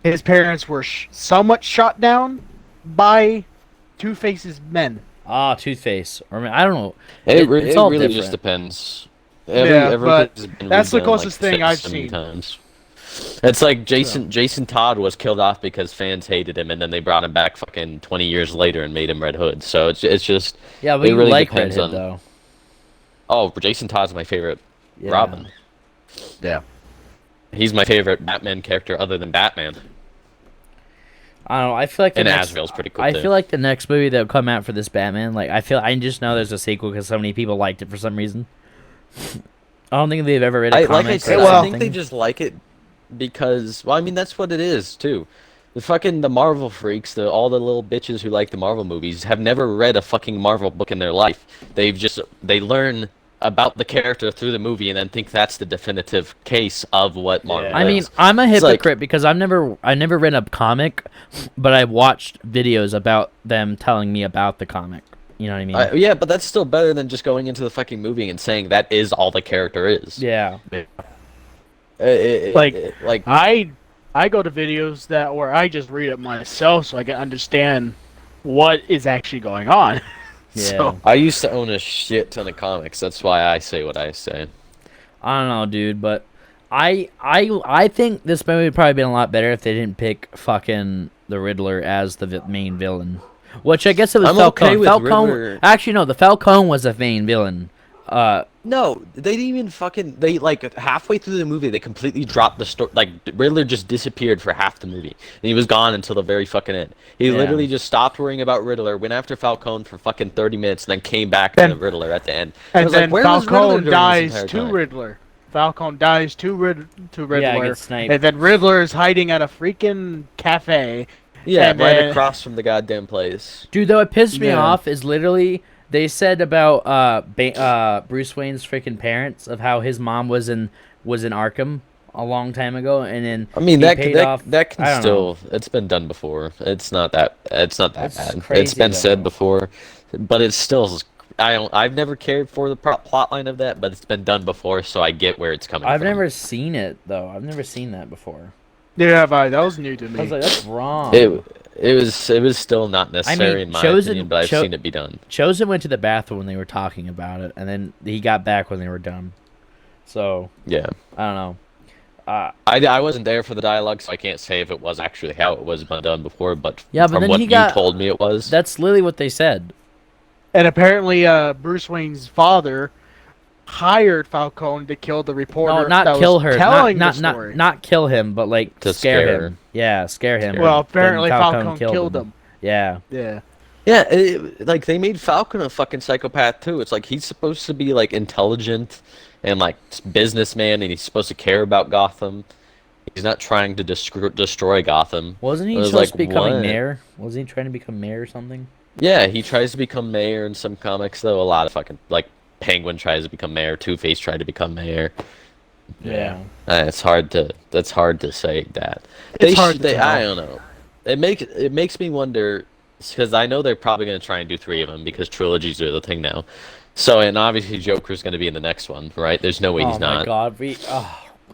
[SPEAKER 3] his parents were somewhat shot down by Two-Face's men.
[SPEAKER 2] Ah, Toothface. Or I don't know.
[SPEAKER 1] It
[SPEAKER 2] it's all
[SPEAKER 1] really
[SPEAKER 2] different.
[SPEAKER 1] just depends.
[SPEAKER 3] Yeah, but
[SPEAKER 1] everything's been
[SPEAKER 3] that's the
[SPEAKER 1] redone,
[SPEAKER 3] closest thing I've
[SPEAKER 1] so many
[SPEAKER 3] seen.
[SPEAKER 1] times. It's like Jason Todd was killed off because fans hated him, and then they brought him back fucking 20 years later and made him Red Hood. So it's just
[SPEAKER 2] Yeah, but
[SPEAKER 1] it
[SPEAKER 2] you
[SPEAKER 1] really
[SPEAKER 2] like Red
[SPEAKER 1] depends
[SPEAKER 2] Hood
[SPEAKER 1] on.
[SPEAKER 2] though.
[SPEAKER 1] Oh, Jason Todd's my favorite
[SPEAKER 2] Yeah.
[SPEAKER 1] Robin.
[SPEAKER 3] Yeah.
[SPEAKER 1] He's my favorite Batman character other than Batman.
[SPEAKER 2] I don't know. I feel like
[SPEAKER 1] And Azrael's pretty cool
[SPEAKER 2] I
[SPEAKER 1] too.
[SPEAKER 2] feel like the next movie that'll come out for this Batman, like I just know there's a sequel because so many people liked it for some reason. I don't think they've ever read a comic.
[SPEAKER 1] Like I
[SPEAKER 2] or
[SPEAKER 1] said,
[SPEAKER 3] well-
[SPEAKER 1] I think they
[SPEAKER 2] something.
[SPEAKER 1] just like it because, well, I mean, that's what it is too. The Marvel freaks, all the little bitches who like the Marvel movies have never read a fucking Marvel book in their life. They learn about the character through the movie and then think that's the definitive case of what Marvel
[SPEAKER 2] I mean,
[SPEAKER 1] is.
[SPEAKER 2] I'm a
[SPEAKER 1] It's like-
[SPEAKER 2] hypocrite because I never read a comic, but I watched videos about them telling me about the comic. You know what I mean?
[SPEAKER 1] Yeah, but that's still better than just going into the fucking movie and saying that is all the character is.
[SPEAKER 2] Yeah.
[SPEAKER 3] Like- I go to videos where I just read it myself so I can understand what is actually going on.
[SPEAKER 2] Yeah.
[SPEAKER 3] So,
[SPEAKER 1] I used to own a shit ton of comics. That's why I say what I say.
[SPEAKER 2] I don't know, dude, but I think this movie would probably been a lot better if they didn't pick fucking the Riddler as the main villain. Which I guess it was
[SPEAKER 1] I'm
[SPEAKER 2] Falcone.
[SPEAKER 1] okay with
[SPEAKER 2] Falcone.
[SPEAKER 1] Riddler.
[SPEAKER 2] Actually, no, the Falcone was the main villain.
[SPEAKER 1] No, they didn't even fucking. They like halfway through the movie, they completely dropped the story. Like Riddler just disappeared for half the movie, and he was gone until the very fucking end. He
[SPEAKER 2] Yeah.
[SPEAKER 1] literally just stopped worrying about Riddler, went after Falcone for fucking 30 minutes, and then came back to the Riddler at the end. I
[SPEAKER 3] and
[SPEAKER 1] was like,
[SPEAKER 3] then
[SPEAKER 1] where was Riddler
[SPEAKER 3] Falcone
[SPEAKER 1] during this
[SPEAKER 3] dies
[SPEAKER 1] entire
[SPEAKER 3] to
[SPEAKER 1] time?
[SPEAKER 3] Riddler. Falcone dies to Riddler.
[SPEAKER 2] gets sniped.
[SPEAKER 3] And then Riddler is hiding at a freaking cafe.
[SPEAKER 1] Yeah,
[SPEAKER 3] and
[SPEAKER 1] right
[SPEAKER 3] then-
[SPEAKER 1] across from the goddamn place.
[SPEAKER 2] Dude, though, it pissed me
[SPEAKER 3] Yeah.
[SPEAKER 2] off is literally they said about Bruce Wayne's freaking parents of how his mom was in Arkham a long time ago, and then
[SPEAKER 1] I mean,
[SPEAKER 2] he
[SPEAKER 1] that
[SPEAKER 2] paid
[SPEAKER 1] that,
[SPEAKER 2] off-
[SPEAKER 1] that can
[SPEAKER 2] I don't know.
[SPEAKER 1] still. It's been done before. It's not that. It's not that
[SPEAKER 2] That's
[SPEAKER 1] bad.
[SPEAKER 2] crazy,
[SPEAKER 1] It's been
[SPEAKER 2] though.
[SPEAKER 1] said before, but it's still. I've never cared for the plot line of that, but it's been done before, so I get where it's coming
[SPEAKER 2] I've
[SPEAKER 1] from.
[SPEAKER 2] never seen it though. I've never seen that before.
[SPEAKER 3] Yeah, that was new to
[SPEAKER 2] I
[SPEAKER 3] me.
[SPEAKER 2] was like, that's wrong.
[SPEAKER 1] It was still not necessary in my opinion, but I've seen it be done.
[SPEAKER 2] Chosen went to the bathroom when they were talking about it, and then he got back when they were done. So
[SPEAKER 1] Yeah.
[SPEAKER 2] I don't know.
[SPEAKER 1] I wasn't there for the dialogue, so I can't say if it was actually how it was done before, but
[SPEAKER 2] Yeah, but
[SPEAKER 1] from
[SPEAKER 2] then
[SPEAKER 1] what
[SPEAKER 2] he
[SPEAKER 1] you
[SPEAKER 2] got-
[SPEAKER 1] told me it was.
[SPEAKER 2] That's literally what they said.
[SPEAKER 3] And apparently, Bruce Wayne's father hired Falcone to kill the reporter.
[SPEAKER 2] No, not
[SPEAKER 3] that
[SPEAKER 2] kill
[SPEAKER 3] was
[SPEAKER 2] her.
[SPEAKER 3] Telling
[SPEAKER 2] Not
[SPEAKER 3] the story.
[SPEAKER 2] not kill him, but like
[SPEAKER 1] To
[SPEAKER 2] scare
[SPEAKER 1] scare
[SPEAKER 2] him.
[SPEAKER 1] her.
[SPEAKER 2] Yeah, scare him.
[SPEAKER 1] Scare
[SPEAKER 3] Well,
[SPEAKER 2] Then
[SPEAKER 3] apparently Falcone killed him.
[SPEAKER 2] Yeah.
[SPEAKER 3] Yeah.
[SPEAKER 1] Yeah, like they made Falcon a fucking psychopath too. It's like he's supposed to be like intelligent and like businessman, and he's supposed to care about Gotham. He's not trying to destroy Gotham.
[SPEAKER 2] Wasn't he
[SPEAKER 1] It was
[SPEAKER 2] supposed
[SPEAKER 1] like,
[SPEAKER 2] to be becoming
[SPEAKER 1] what?
[SPEAKER 2] mayor? Wasn't he trying to become mayor or something?
[SPEAKER 1] Yeah, he tries to become mayor in some comics though. A lot of fucking like Penguin tries to become mayor. Two-Face tried to become mayor.
[SPEAKER 2] Yeah.
[SPEAKER 1] It's hard to. That's hard to say that.
[SPEAKER 3] It's hard to tell.
[SPEAKER 1] I don't know. It makes me wonder because I know they're probably gonna try and do 3 of them because trilogies are the thing now. So and obviously Joker's gonna be in the next one, right? There's no way he's
[SPEAKER 2] Oh my
[SPEAKER 1] not.
[SPEAKER 2] god,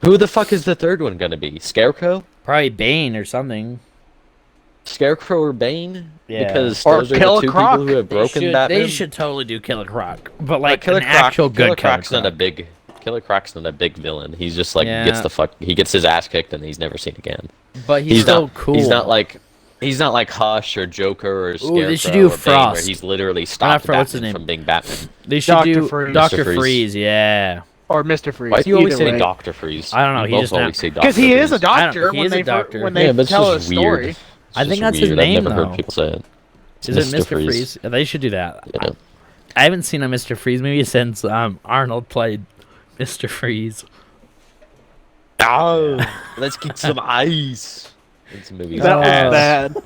[SPEAKER 1] Who the fuck is the third one gonna be? Scarecrow?
[SPEAKER 2] probably Bane or something.
[SPEAKER 1] Scarecrow or Bane?
[SPEAKER 2] Yeah.
[SPEAKER 1] Because
[SPEAKER 3] Or
[SPEAKER 1] those are
[SPEAKER 3] Killer
[SPEAKER 1] the two
[SPEAKER 3] Croc.
[SPEAKER 1] people who have broken Batman.
[SPEAKER 2] They should totally do Killer Croc, but like
[SPEAKER 1] Killer
[SPEAKER 2] an actual good
[SPEAKER 1] Killer
[SPEAKER 2] Killer
[SPEAKER 1] Croc's not a
[SPEAKER 2] Croc.
[SPEAKER 1] big. Killer Croc's not a big villain. He's just like
[SPEAKER 2] Yeah.
[SPEAKER 1] gets the fuck. He gets his ass kicked and he's never seen again.
[SPEAKER 2] But he's so
[SPEAKER 1] not
[SPEAKER 2] cool.
[SPEAKER 1] He's not like. He's not like Hush or Joker or Scarecrow
[SPEAKER 2] they should do
[SPEAKER 1] or Bane,
[SPEAKER 2] Frost.
[SPEAKER 1] where he's literally stopped
[SPEAKER 2] Frost, what's his
[SPEAKER 1] Batman
[SPEAKER 2] name?
[SPEAKER 1] from being Batman.
[SPEAKER 2] They should
[SPEAKER 3] Dr.
[SPEAKER 2] do
[SPEAKER 3] Freeze.
[SPEAKER 2] Doctor
[SPEAKER 1] Mr. Freeze.
[SPEAKER 2] Freeze. Yeah.
[SPEAKER 3] Or Mr. Freeze.
[SPEAKER 1] Why do you always
[SPEAKER 3] either
[SPEAKER 1] say
[SPEAKER 3] way.
[SPEAKER 1] Doctor Freeze?
[SPEAKER 2] I don't know,
[SPEAKER 1] You
[SPEAKER 2] he
[SPEAKER 1] both
[SPEAKER 2] just
[SPEAKER 1] always
[SPEAKER 2] not-
[SPEAKER 1] say Doctor
[SPEAKER 3] Because he is a
[SPEAKER 1] Freeze.
[SPEAKER 3] doctor
[SPEAKER 2] he
[SPEAKER 3] when
[SPEAKER 2] is a
[SPEAKER 3] they
[SPEAKER 2] doctor.
[SPEAKER 3] when they
[SPEAKER 1] Yeah, but it's
[SPEAKER 3] tell a
[SPEAKER 1] just
[SPEAKER 3] story.
[SPEAKER 1] weird. It's
[SPEAKER 2] I think
[SPEAKER 1] just
[SPEAKER 2] that's his
[SPEAKER 1] weird.
[SPEAKER 2] name,
[SPEAKER 1] I've never
[SPEAKER 2] though.
[SPEAKER 1] heard people say it. It's
[SPEAKER 2] Is it Mr. Freeze? They should do that.
[SPEAKER 1] Yeah.
[SPEAKER 2] I haven't seen a Mr. Freeze movie since Arnold played Mr. Freeze.
[SPEAKER 1] Oh, let's get some ice. It's a movie.
[SPEAKER 3] That was
[SPEAKER 2] Oh.
[SPEAKER 3] bad.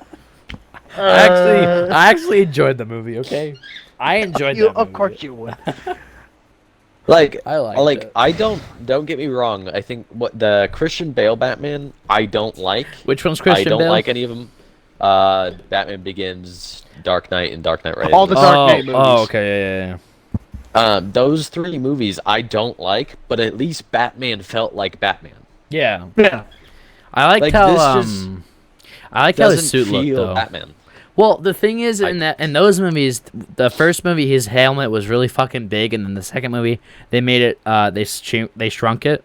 [SPEAKER 2] I actually enjoyed the movie. Okay, I enjoyed that movie.
[SPEAKER 3] Of course you would.
[SPEAKER 1] Like
[SPEAKER 2] I liked it.
[SPEAKER 1] I don't get me wrong. I think what the Christian Bale Batman I don't like.
[SPEAKER 2] Which one's Christian
[SPEAKER 1] I don't
[SPEAKER 2] Bale?
[SPEAKER 1] like any of them. Batman Begins, Dark Knight, and Dark Knight Rises.
[SPEAKER 3] All the Dark Knight movies.
[SPEAKER 2] Oh, okay, yeah.
[SPEAKER 1] Those 3 movies I don't like, but at least Batman felt like Batman.
[SPEAKER 2] Yeah,
[SPEAKER 3] Yeah.
[SPEAKER 2] I liked
[SPEAKER 1] Like,
[SPEAKER 2] how
[SPEAKER 1] this just
[SPEAKER 2] I liked how his
[SPEAKER 1] Doesn't
[SPEAKER 2] suit looked
[SPEAKER 1] feel
[SPEAKER 2] though.
[SPEAKER 1] Batman.
[SPEAKER 2] Well, the thing is, in those movies, the first movie, his helmet was really fucking big, and then the second movie, they made it, they shrunk it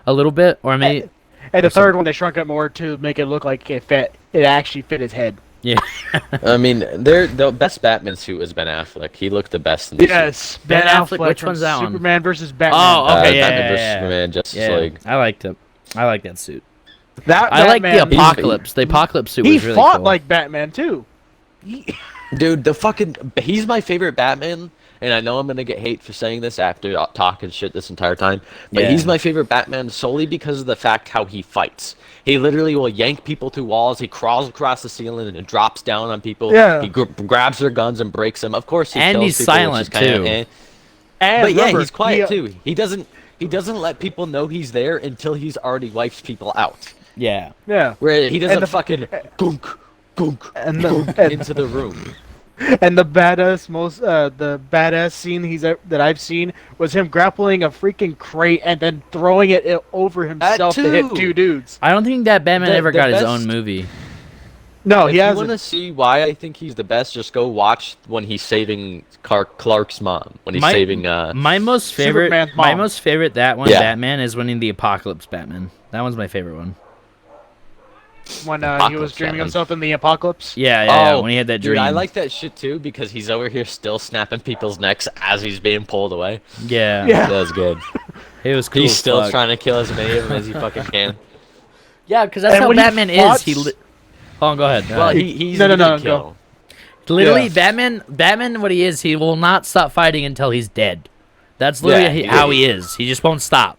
[SPEAKER 2] a little bit, or maybe,
[SPEAKER 3] And the third one, they shrunk it more to make it look like it actually fit his head.
[SPEAKER 2] yeah.
[SPEAKER 1] I mean, the best Batman suit was Ben Affleck. He looked the best in the suit.
[SPEAKER 3] Yes,
[SPEAKER 2] Ben
[SPEAKER 3] Ben
[SPEAKER 2] Affleck,
[SPEAKER 3] Affleck.
[SPEAKER 2] which
[SPEAKER 3] from
[SPEAKER 2] one's that one?
[SPEAKER 3] Superman versus Batman.
[SPEAKER 2] Oh, okay, yeah,
[SPEAKER 1] Batman vs
[SPEAKER 2] yeah.
[SPEAKER 1] Superman, Justice
[SPEAKER 2] Yeah,
[SPEAKER 1] League.
[SPEAKER 2] I liked it. I like that suit.
[SPEAKER 3] That
[SPEAKER 2] I like the
[SPEAKER 3] Batman,
[SPEAKER 2] apocalypse. The apocalypse suit
[SPEAKER 3] He
[SPEAKER 2] was really
[SPEAKER 3] fought
[SPEAKER 2] cool.
[SPEAKER 3] like Batman too.
[SPEAKER 1] Dude, he's my favorite Batman, and I know I'm gonna get hate for saying this after talking shit this entire time, but
[SPEAKER 2] Yeah.
[SPEAKER 1] he's my favorite Batman solely because of the fact how he fights. He literally will yank people through walls. He crawls across the ceiling and drops down on people.
[SPEAKER 3] Yeah.
[SPEAKER 1] He grabs their guns and breaks them. Of course, he
[SPEAKER 2] And
[SPEAKER 1] kills
[SPEAKER 2] he's
[SPEAKER 1] people, which
[SPEAKER 2] silent,
[SPEAKER 1] is kinda,
[SPEAKER 2] too.
[SPEAKER 3] And
[SPEAKER 1] But yeah,
[SPEAKER 3] remember,
[SPEAKER 1] he's quiet
[SPEAKER 3] he,
[SPEAKER 1] too. He doesn't let people know he's there until he's already wiped people out.
[SPEAKER 2] Yeah.
[SPEAKER 3] Yeah.
[SPEAKER 1] Where he doesn't
[SPEAKER 3] the-
[SPEAKER 1] fucking gunk, gunk,
[SPEAKER 3] And
[SPEAKER 1] gunk
[SPEAKER 3] the,
[SPEAKER 1] into the room.
[SPEAKER 3] and the badass scene that I've seen was him grappling a freaking crate and then throwing it over himself to hit
[SPEAKER 1] too.
[SPEAKER 3] 2 dudes.
[SPEAKER 2] I don't think that Batman
[SPEAKER 1] The-
[SPEAKER 2] ever
[SPEAKER 1] the
[SPEAKER 2] got his
[SPEAKER 1] best-
[SPEAKER 2] own movie.
[SPEAKER 3] No,
[SPEAKER 1] If
[SPEAKER 3] he
[SPEAKER 1] you
[SPEAKER 3] hasn't.
[SPEAKER 1] want to see why I think he's the best, just go watch when he's saving Clark's mom. When he's
[SPEAKER 2] My-
[SPEAKER 1] saving.
[SPEAKER 2] My most favorite,
[SPEAKER 3] Superman's
[SPEAKER 2] my
[SPEAKER 3] mom.
[SPEAKER 2] most favorite that one
[SPEAKER 1] Yeah.
[SPEAKER 2] Batman is winning the Apocalypse Batman. That one's my favorite one.
[SPEAKER 3] When he
[SPEAKER 1] Apocalypse
[SPEAKER 3] was dreaming
[SPEAKER 1] Batman.
[SPEAKER 3] himself in the apocalypse.
[SPEAKER 2] Yeah, when he had that
[SPEAKER 1] dude,
[SPEAKER 2] dream.
[SPEAKER 1] I like that shit too because he's over here still snapping people's necks as he's being pulled away.
[SPEAKER 2] Yeah,
[SPEAKER 3] Yeah.
[SPEAKER 1] That was good.
[SPEAKER 2] it was cool.
[SPEAKER 1] He's
[SPEAKER 2] as
[SPEAKER 1] still
[SPEAKER 2] fuck.
[SPEAKER 1] trying to kill as many of them as he fucking can.
[SPEAKER 2] Yeah, because that's
[SPEAKER 3] And
[SPEAKER 2] how
[SPEAKER 3] when he
[SPEAKER 2] Batman
[SPEAKER 3] fought-
[SPEAKER 2] is. He. Hold on, go ahead.
[SPEAKER 1] Well, he's
[SPEAKER 3] No, no,
[SPEAKER 1] easy to
[SPEAKER 3] no,
[SPEAKER 1] kill.
[SPEAKER 2] Literally,
[SPEAKER 3] Yeah.
[SPEAKER 2] Batman, what he is, he will not stop fighting until he's dead. That's literally
[SPEAKER 1] Yeah,
[SPEAKER 2] how he is. He just won't stop.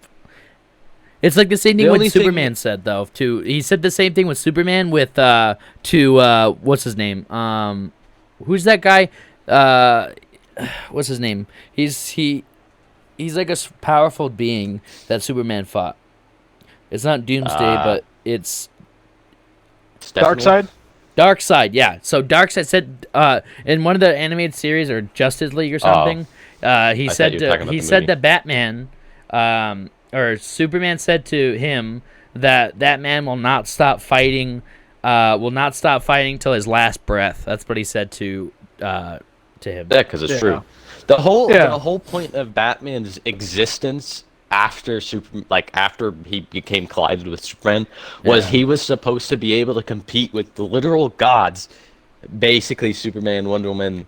[SPEAKER 2] It's like the same thing
[SPEAKER 1] The
[SPEAKER 2] what
[SPEAKER 1] only thing-
[SPEAKER 2] Superman said though. Too, he said the same thing with Superman with what's his name? Who's that guy? What's his name? He's like a powerful being that Superman fought. It's not Doomsday, but it's
[SPEAKER 3] Dark Side.
[SPEAKER 2] Darkseid, yeah. So Darkseid said in one of the animated series or Justice League or something, he
[SPEAKER 1] thought you
[SPEAKER 2] said
[SPEAKER 1] were talking about
[SPEAKER 2] he
[SPEAKER 1] the
[SPEAKER 2] said
[SPEAKER 1] movie.
[SPEAKER 2] that Batman or Superman said to him that that man will not stop fighting till his last breath. That's what he said to him.
[SPEAKER 1] Yeah, because it's
[SPEAKER 3] Yeah.
[SPEAKER 1] true. The whole point of Batman's existence after after he became collided with Superman was
[SPEAKER 2] Yeah.
[SPEAKER 1] he was supposed to be able to compete with the literal gods, basically Superman, Wonder Woman,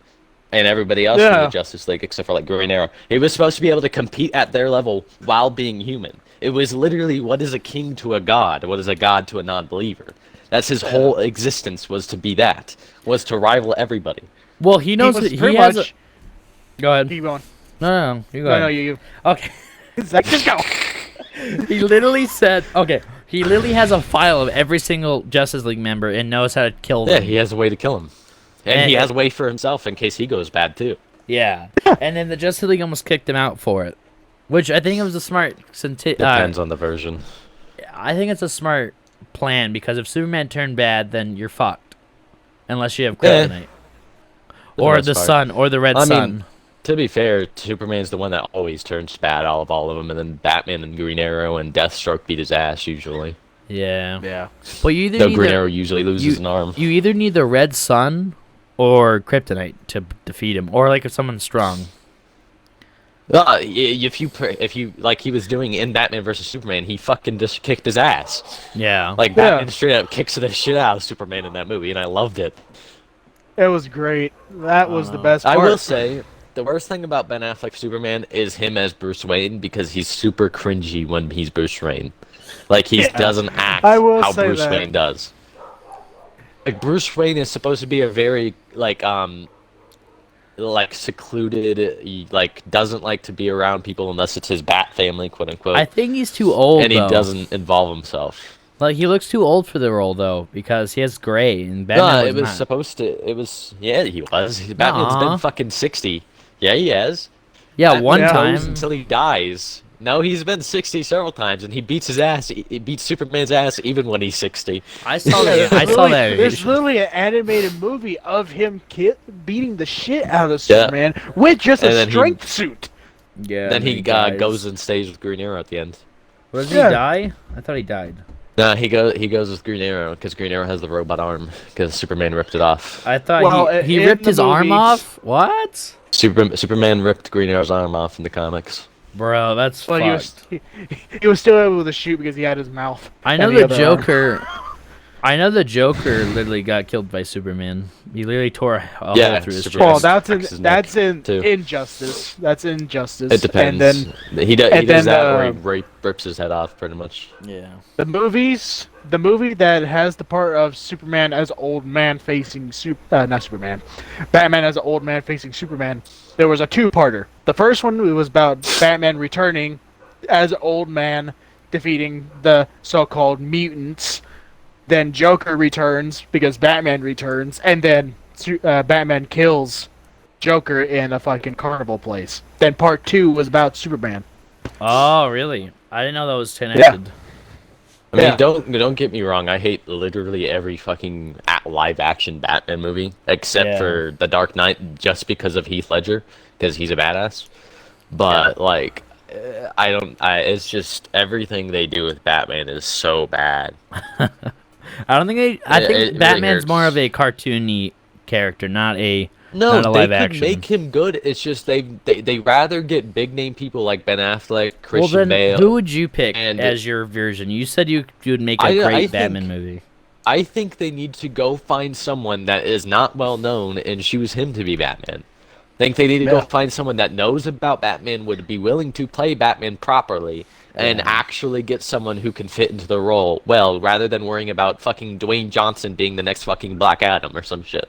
[SPEAKER 1] and everybody else in
[SPEAKER 3] Yeah.
[SPEAKER 1] the Justice League except for like Green Arrow. He was supposed to be able to compete at their level while being human. It was literally what is a king to a god? What is a god to a non-believer? That's his whole existence was to be that. Was to rival everybody.
[SPEAKER 2] Well, he knows that he
[SPEAKER 3] pretty
[SPEAKER 2] has.
[SPEAKER 3] much.
[SPEAKER 2] Go ahead.
[SPEAKER 3] Keep going.
[SPEAKER 2] No, you go
[SPEAKER 3] No,
[SPEAKER 2] ahead.
[SPEAKER 3] no, you.
[SPEAKER 2] Okay.
[SPEAKER 3] It's like, just go.
[SPEAKER 2] He literally said, okay, he literally has a file of every single Justice League member and knows how to kill them.
[SPEAKER 1] Yeah, he has a way to kill him. And he has a way for himself in case he goes bad too.
[SPEAKER 2] Yeah. And then the Justice League almost kicked him out for it, which I think it was a smart.
[SPEAKER 1] Depends on the version.
[SPEAKER 2] I think it's a smart plan because if Superman turned bad, then you're fucked, unless you have kryptonite, or the sun, or the red sun.
[SPEAKER 1] To be fair, Superman's the one that always turns bad out of all of them, and then Batman and Green Arrow and Deathstroke beat his ass usually.
[SPEAKER 2] Yeah.
[SPEAKER 3] Yeah.
[SPEAKER 2] Well, you either
[SPEAKER 1] Though Green Arrow usually loses an arm.
[SPEAKER 2] You either need the red sun or kryptonite to defeat him, or like if someone's strong.
[SPEAKER 1] If you like he was doing in Batman versus Superman, he fucking just kicked his ass.
[SPEAKER 2] Yeah.
[SPEAKER 1] Like Batman straight up kicks the shit out of Superman in that movie, and I loved it.
[SPEAKER 3] It was great. That was the best part.
[SPEAKER 1] I will say, the worst thing about Ben Affleck Superman is him as Bruce Wayne because he's super cringy when he's Bruce Wayne. Like he doesn't act how Bruce Wayne does. Like Bruce Wayne is supposed to be a very like secluded, like doesn't like to be around people unless it's his Bat family, quote unquote.
[SPEAKER 2] I think he's too old,
[SPEAKER 1] and he doesn't involve himself.
[SPEAKER 2] Like he looks too old for the role though, because he has gray and Batman
[SPEAKER 1] it was supposed to. It was he was. Batman's been fucking 60. Yeah, he has.
[SPEAKER 2] Yeah,
[SPEAKER 1] Batman
[SPEAKER 2] one time
[SPEAKER 1] until he dies. No, he's been 60 several times, and he beats his ass. He beats Superman's ass even when he's 60.
[SPEAKER 2] I saw that. I saw that.
[SPEAKER 3] There's literally an animated movie of him beating the shit out of Superman with just a strength suit.
[SPEAKER 2] Yeah.
[SPEAKER 1] Then he goes and stays with Green Arrow at the end.
[SPEAKER 2] Does he die? I thought he died.
[SPEAKER 1] No, he goes with Green Arrow because Green Arrow has the robot arm because Superman ripped it off.
[SPEAKER 2] I thought he ripped his arm off. What?
[SPEAKER 1] Superman ripped Green Arrow's arm off in the comics.
[SPEAKER 2] Bro, that's fucked.
[SPEAKER 3] He was still able to shoot because he had his mouth.
[SPEAKER 2] I know the Joker. I know the Joker literally got killed by Superman. He literally tore a hole through his chest.
[SPEAKER 3] Well, that's in Injustice. That's Injustice.
[SPEAKER 1] It depends. And then he does that where he rips his head off, pretty much.
[SPEAKER 2] Yeah.
[SPEAKER 3] The movie that has the part of Superman as old man facing not Superman, Batman as an old man facing Superman. There was a two-parter. The first one was about Batman returning as an old man, defeating the so-called mutants. Then Joker returns because Batman returns, and then Batman kills Joker in a fucking carnival place. Then part 2 was about Superman.
[SPEAKER 2] Oh, really? I didn't know that was connected.
[SPEAKER 1] Yeah. I mean, don't get me wrong. I hate literally every fucking live-action Batman movie except for The Dark Knight, just because of Heath Ledger, because he's a badass. But like, it's just everything they do with Batman is so bad.
[SPEAKER 2] I think Batman's really more of a cartoony character, not a live action.
[SPEAKER 1] They could make him good. It's just they rather get big name people like Ben Affleck, Christian Bale.
[SPEAKER 2] Who would you pick as your version? You said you would make a great Batman movie.
[SPEAKER 1] I think they need to go find someone that is not well known and choose him to be Batman. I think they need to go find someone that knows about Batman, would be willing to play Batman properly, and actually get someone who can fit into the role well, rather than worrying about fucking Dwayne Johnson being the next fucking Black Adam or some shit.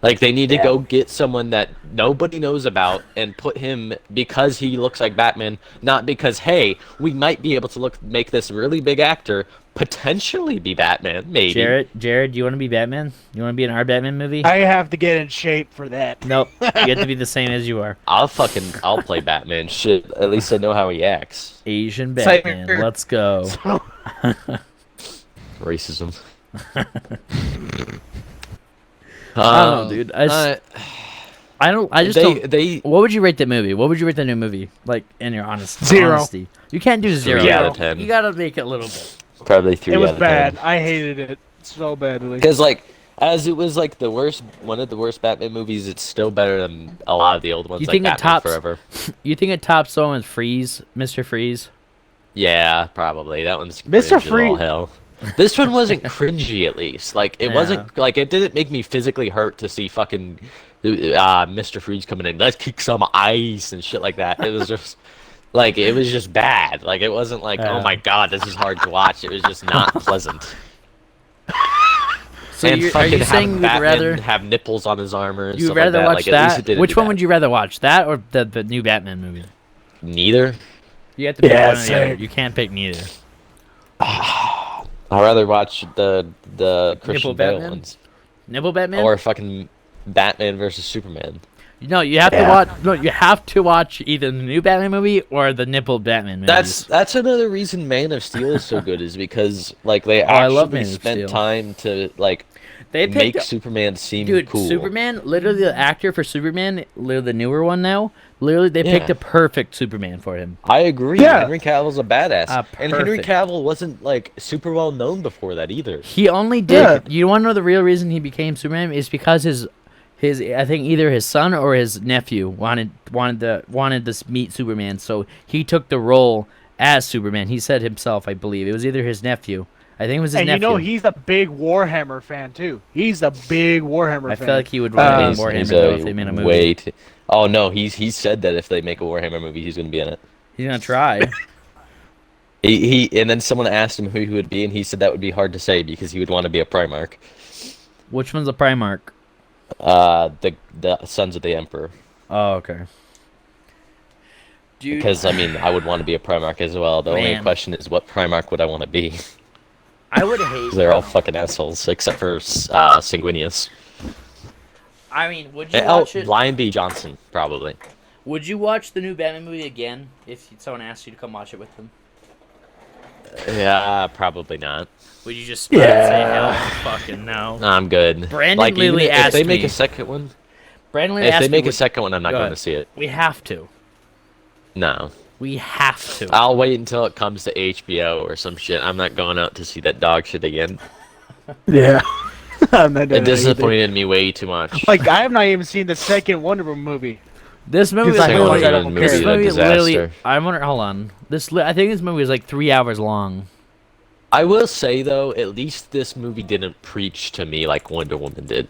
[SPEAKER 1] Like, they need to go get someone that nobody knows about and put him because he looks like Batman, not because, hey, we might be able to make this really big actor potentially be Batman, maybe.
[SPEAKER 2] Jared, do you want to be Batman? You want to be in our Batman movie?
[SPEAKER 3] I have to get in shape for that.
[SPEAKER 2] Nope, you have to be the same as you are.
[SPEAKER 1] I'll play Batman. Shit, at least I know how he acts.
[SPEAKER 2] Asian Batman, let's go.
[SPEAKER 1] Racism.
[SPEAKER 2] I don't know, dude. I just don't. What would you rate that movie? What would you rate the new movie? Like, in your honesty.
[SPEAKER 3] 0.
[SPEAKER 2] You can't do 0.
[SPEAKER 1] 3 out of 10.
[SPEAKER 2] You gotta make it a little bit.
[SPEAKER 1] Probably 3 out of 10.
[SPEAKER 3] It was bad. I hated it so badly.
[SPEAKER 1] Because, like, as it was, like, one of the worst Batman movies, it's still better than a lot of the old ones, like Batman Forever.
[SPEAKER 2] You think it tops the one with Freeze, Mr. Freeze?
[SPEAKER 1] Yeah, probably. That one's
[SPEAKER 3] Mr.
[SPEAKER 1] Freeze. All hell. This one wasn't cringy, at least. Like, it wasn't, like, it didn't make me physically hurt to see fucking Mr. Freeze coming in. Let's kick some ice and shit like that. It was just, like, it was just bad. Like, it wasn't like, oh my god, this is hard to watch. It was just not pleasant.
[SPEAKER 2] So are you saying you'd rather
[SPEAKER 1] have nipples on his armor and
[SPEAKER 2] you'd
[SPEAKER 1] stuff
[SPEAKER 2] rather
[SPEAKER 1] like that?
[SPEAKER 2] watch
[SPEAKER 1] like,
[SPEAKER 2] that? Which one would you rather watch? That or the new Batman movie?
[SPEAKER 1] Neither.
[SPEAKER 2] You have to pick one or the other. You can't pick neither.
[SPEAKER 1] I'd rather watch the Christian Bale ones.
[SPEAKER 2] Nipple Batman?
[SPEAKER 1] Or fucking Batman versus Superman.
[SPEAKER 2] No, you have to watch. No, you have to watch either the new Batman movie or the nipple Batman movies.
[SPEAKER 1] That's another reason Man of Steel is so good, is because like they
[SPEAKER 2] I love
[SPEAKER 1] actually
[SPEAKER 2] Man of
[SPEAKER 1] spent
[SPEAKER 2] Steel.
[SPEAKER 1] time to like
[SPEAKER 2] They
[SPEAKER 1] make
[SPEAKER 2] picked,
[SPEAKER 1] Superman seem
[SPEAKER 2] dude,
[SPEAKER 1] cool.
[SPEAKER 2] Superman. Literally, the actor for Superman, literally the newer one now. Literally, they picked a perfect Superman for him.
[SPEAKER 1] I agree.
[SPEAKER 3] Yeah.
[SPEAKER 1] Henry Cavill's a badass, and Henry
[SPEAKER 2] Perfect.
[SPEAKER 1] Cavill wasn't like super well known before that either.
[SPEAKER 2] He only did. You want to know the real reason he became Superman is because his I think either his son or his nephew wanted to meet Superman, so he took the role as Superman. He said himself, I believe it was either his nephew. I think it was his nephew.
[SPEAKER 3] And you know he's a big Warhammer fan too. He's a big Warhammer
[SPEAKER 2] I
[SPEAKER 3] fan.
[SPEAKER 2] feel like he would want to be
[SPEAKER 1] He's
[SPEAKER 2] Warhammer though if they made a movie.
[SPEAKER 1] Oh no, he said that if they make a Warhammer movie, he's gonna be in it.
[SPEAKER 2] He's gonna try.
[SPEAKER 1] He and then someone asked him who he would be, and he said that would be hard to say because he would want to be a Primarch.
[SPEAKER 2] Which one's a Primarch?
[SPEAKER 1] The Sons of the Emperor.
[SPEAKER 2] Oh, okay. Dude,
[SPEAKER 1] Because I mean, I would want to be a Primarch as well. The only
[SPEAKER 2] Man.
[SPEAKER 1] question is, what Primarch would I want to be?
[SPEAKER 2] I would hate.
[SPEAKER 1] 'Cause they're all fucking assholes, except for Sanguinius.
[SPEAKER 2] I mean, would you watch it?
[SPEAKER 1] Lion B. Johnson, probably.
[SPEAKER 2] Would you watch the new Batman movie again if someone asked you to come watch it with them?
[SPEAKER 1] Yeah, probably not.
[SPEAKER 2] Would you just say hell fucking no?
[SPEAKER 1] I'm good.
[SPEAKER 2] Brandon
[SPEAKER 1] like, even
[SPEAKER 2] Lilly
[SPEAKER 1] if
[SPEAKER 2] asked
[SPEAKER 1] they make
[SPEAKER 2] me-
[SPEAKER 1] a second one,
[SPEAKER 2] Brandon
[SPEAKER 1] if
[SPEAKER 2] asked
[SPEAKER 1] they
[SPEAKER 2] me
[SPEAKER 1] make a
[SPEAKER 2] would-
[SPEAKER 1] second one, I'm not
[SPEAKER 2] Go
[SPEAKER 1] going
[SPEAKER 2] ahead.
[SPEAKER 1] to see it.
[SPEAKER 2] We have to.
[SPEAKER 1] No.
[SPEAKER 2] We have to.
[SPEAKER 1] I'll wait until it comes to HBO or some shit. I'm not going out to see that dog shit again.
[SPEAKER 3] Yeah. I'm not doing
[SPEAKER 1] It
[SPEAKER 3] that either.
[SPEAKER 1] disappointed me way too much.
[SPEAKER 3] Like I have not even seen the second Wonder Woman movie.
[SPEAKER 2] This movie,
[SPEAKER 3] Because I
[SPEAKER 1] Second
[SPEAKER 3] feel like
[SPEAKER 1] Wonder
[SPEAKER 3] I
[SPEAKER 1] Woman
[SPEAKER 3] don't
[SPEAKER 1] movie
[SPEAKER 2] this
[SPEAKER 1] is a
[SPEAKER 2] movie literally.
[SPEAKER 1] disaster.
[SPEAKER 2] I wonder. Hold on. I think this movie is like 3 hours long.
[SPEAKER 1] I will say though, at least this movie didn't preach to me like Wonder Woman did.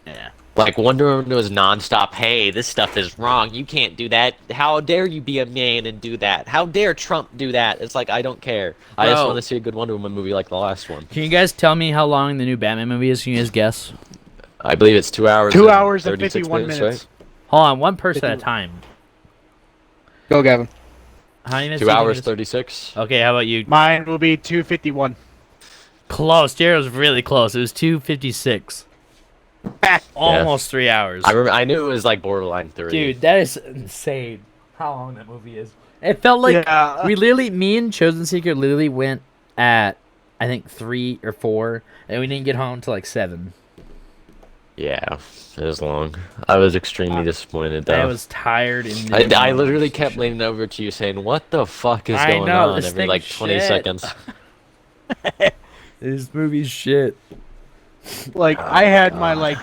[SPEAKER 2] Yeah.
[SPEAKER 1] Like Wonder Woman was nonstop. Hey, this stuff is wrong. You can't do that. How dare you be a man and do that? How dare Trump do that? It's like I don't care. I just
[SPEAKER 2] Bro.
[SPEAKER 1] want to see a good Wonder Woman movie like the last one.
[SPEAKER 2] Can you guys tell me how long the new Batman movie is? Can you guys guess?
[SPEAKER 1] I believe it's 2 hours.
[SPEAKER 3] 2 hours and
[SPEAKER 1] 36
[SPEAKER 3] 51 minutes.
[SPEAKER 1] Right?
[SPEAKER 2] Hold on, one person at a time.
[SPEAKER 3] Go, Gavin.
[SPEAKER 2] How many minutes?
[SPEAKER 1] 2
[SPEAKER 2] do you think
[SPEAKER 1] hours
[SPEAKER 2] it is?
[SPEAKER 1] 36.
[SPEAKER 2] Okay, how about you?
[SPEAKER 3] Mine will be 2:51.
[SPEAKER 2] Close. Jared was really close. It was 2:56. Almost 3 hours.
[SPEAKER 1] I remember. I knew it was like borderline 3.
[SPEAKER 2] Dude, that is insane. How long that movie is? It felt like
[SPEAKER 3] Yeah.
[SPEAKER 2] me and Chosen Secret literally went at I think 3 or 4, and we didn't get home till like 7.
[SPEAKER 1] Yeah, it was long. I was extremely disappointed though.
[SPEAKER 2] I was tired and
[SPEAKER 1] I literally kept leaning over to you saying, "What the fuck is
[SPEAKER 2] I
[SPEAKER 1] going
[SPEAKER 2] know,
[SPEAKER 1] on?"
[SPEAKER 2] this
[SPEAKER 1] Every
[SPEAKER 2] thing's
[SPEAKER 1] like 20
[SPEAKER 2] shit.
[SPEAKER 1] seconds.
[SPEAKER 2] This movie's shit.
[SPEAKER 3] Like I had my like,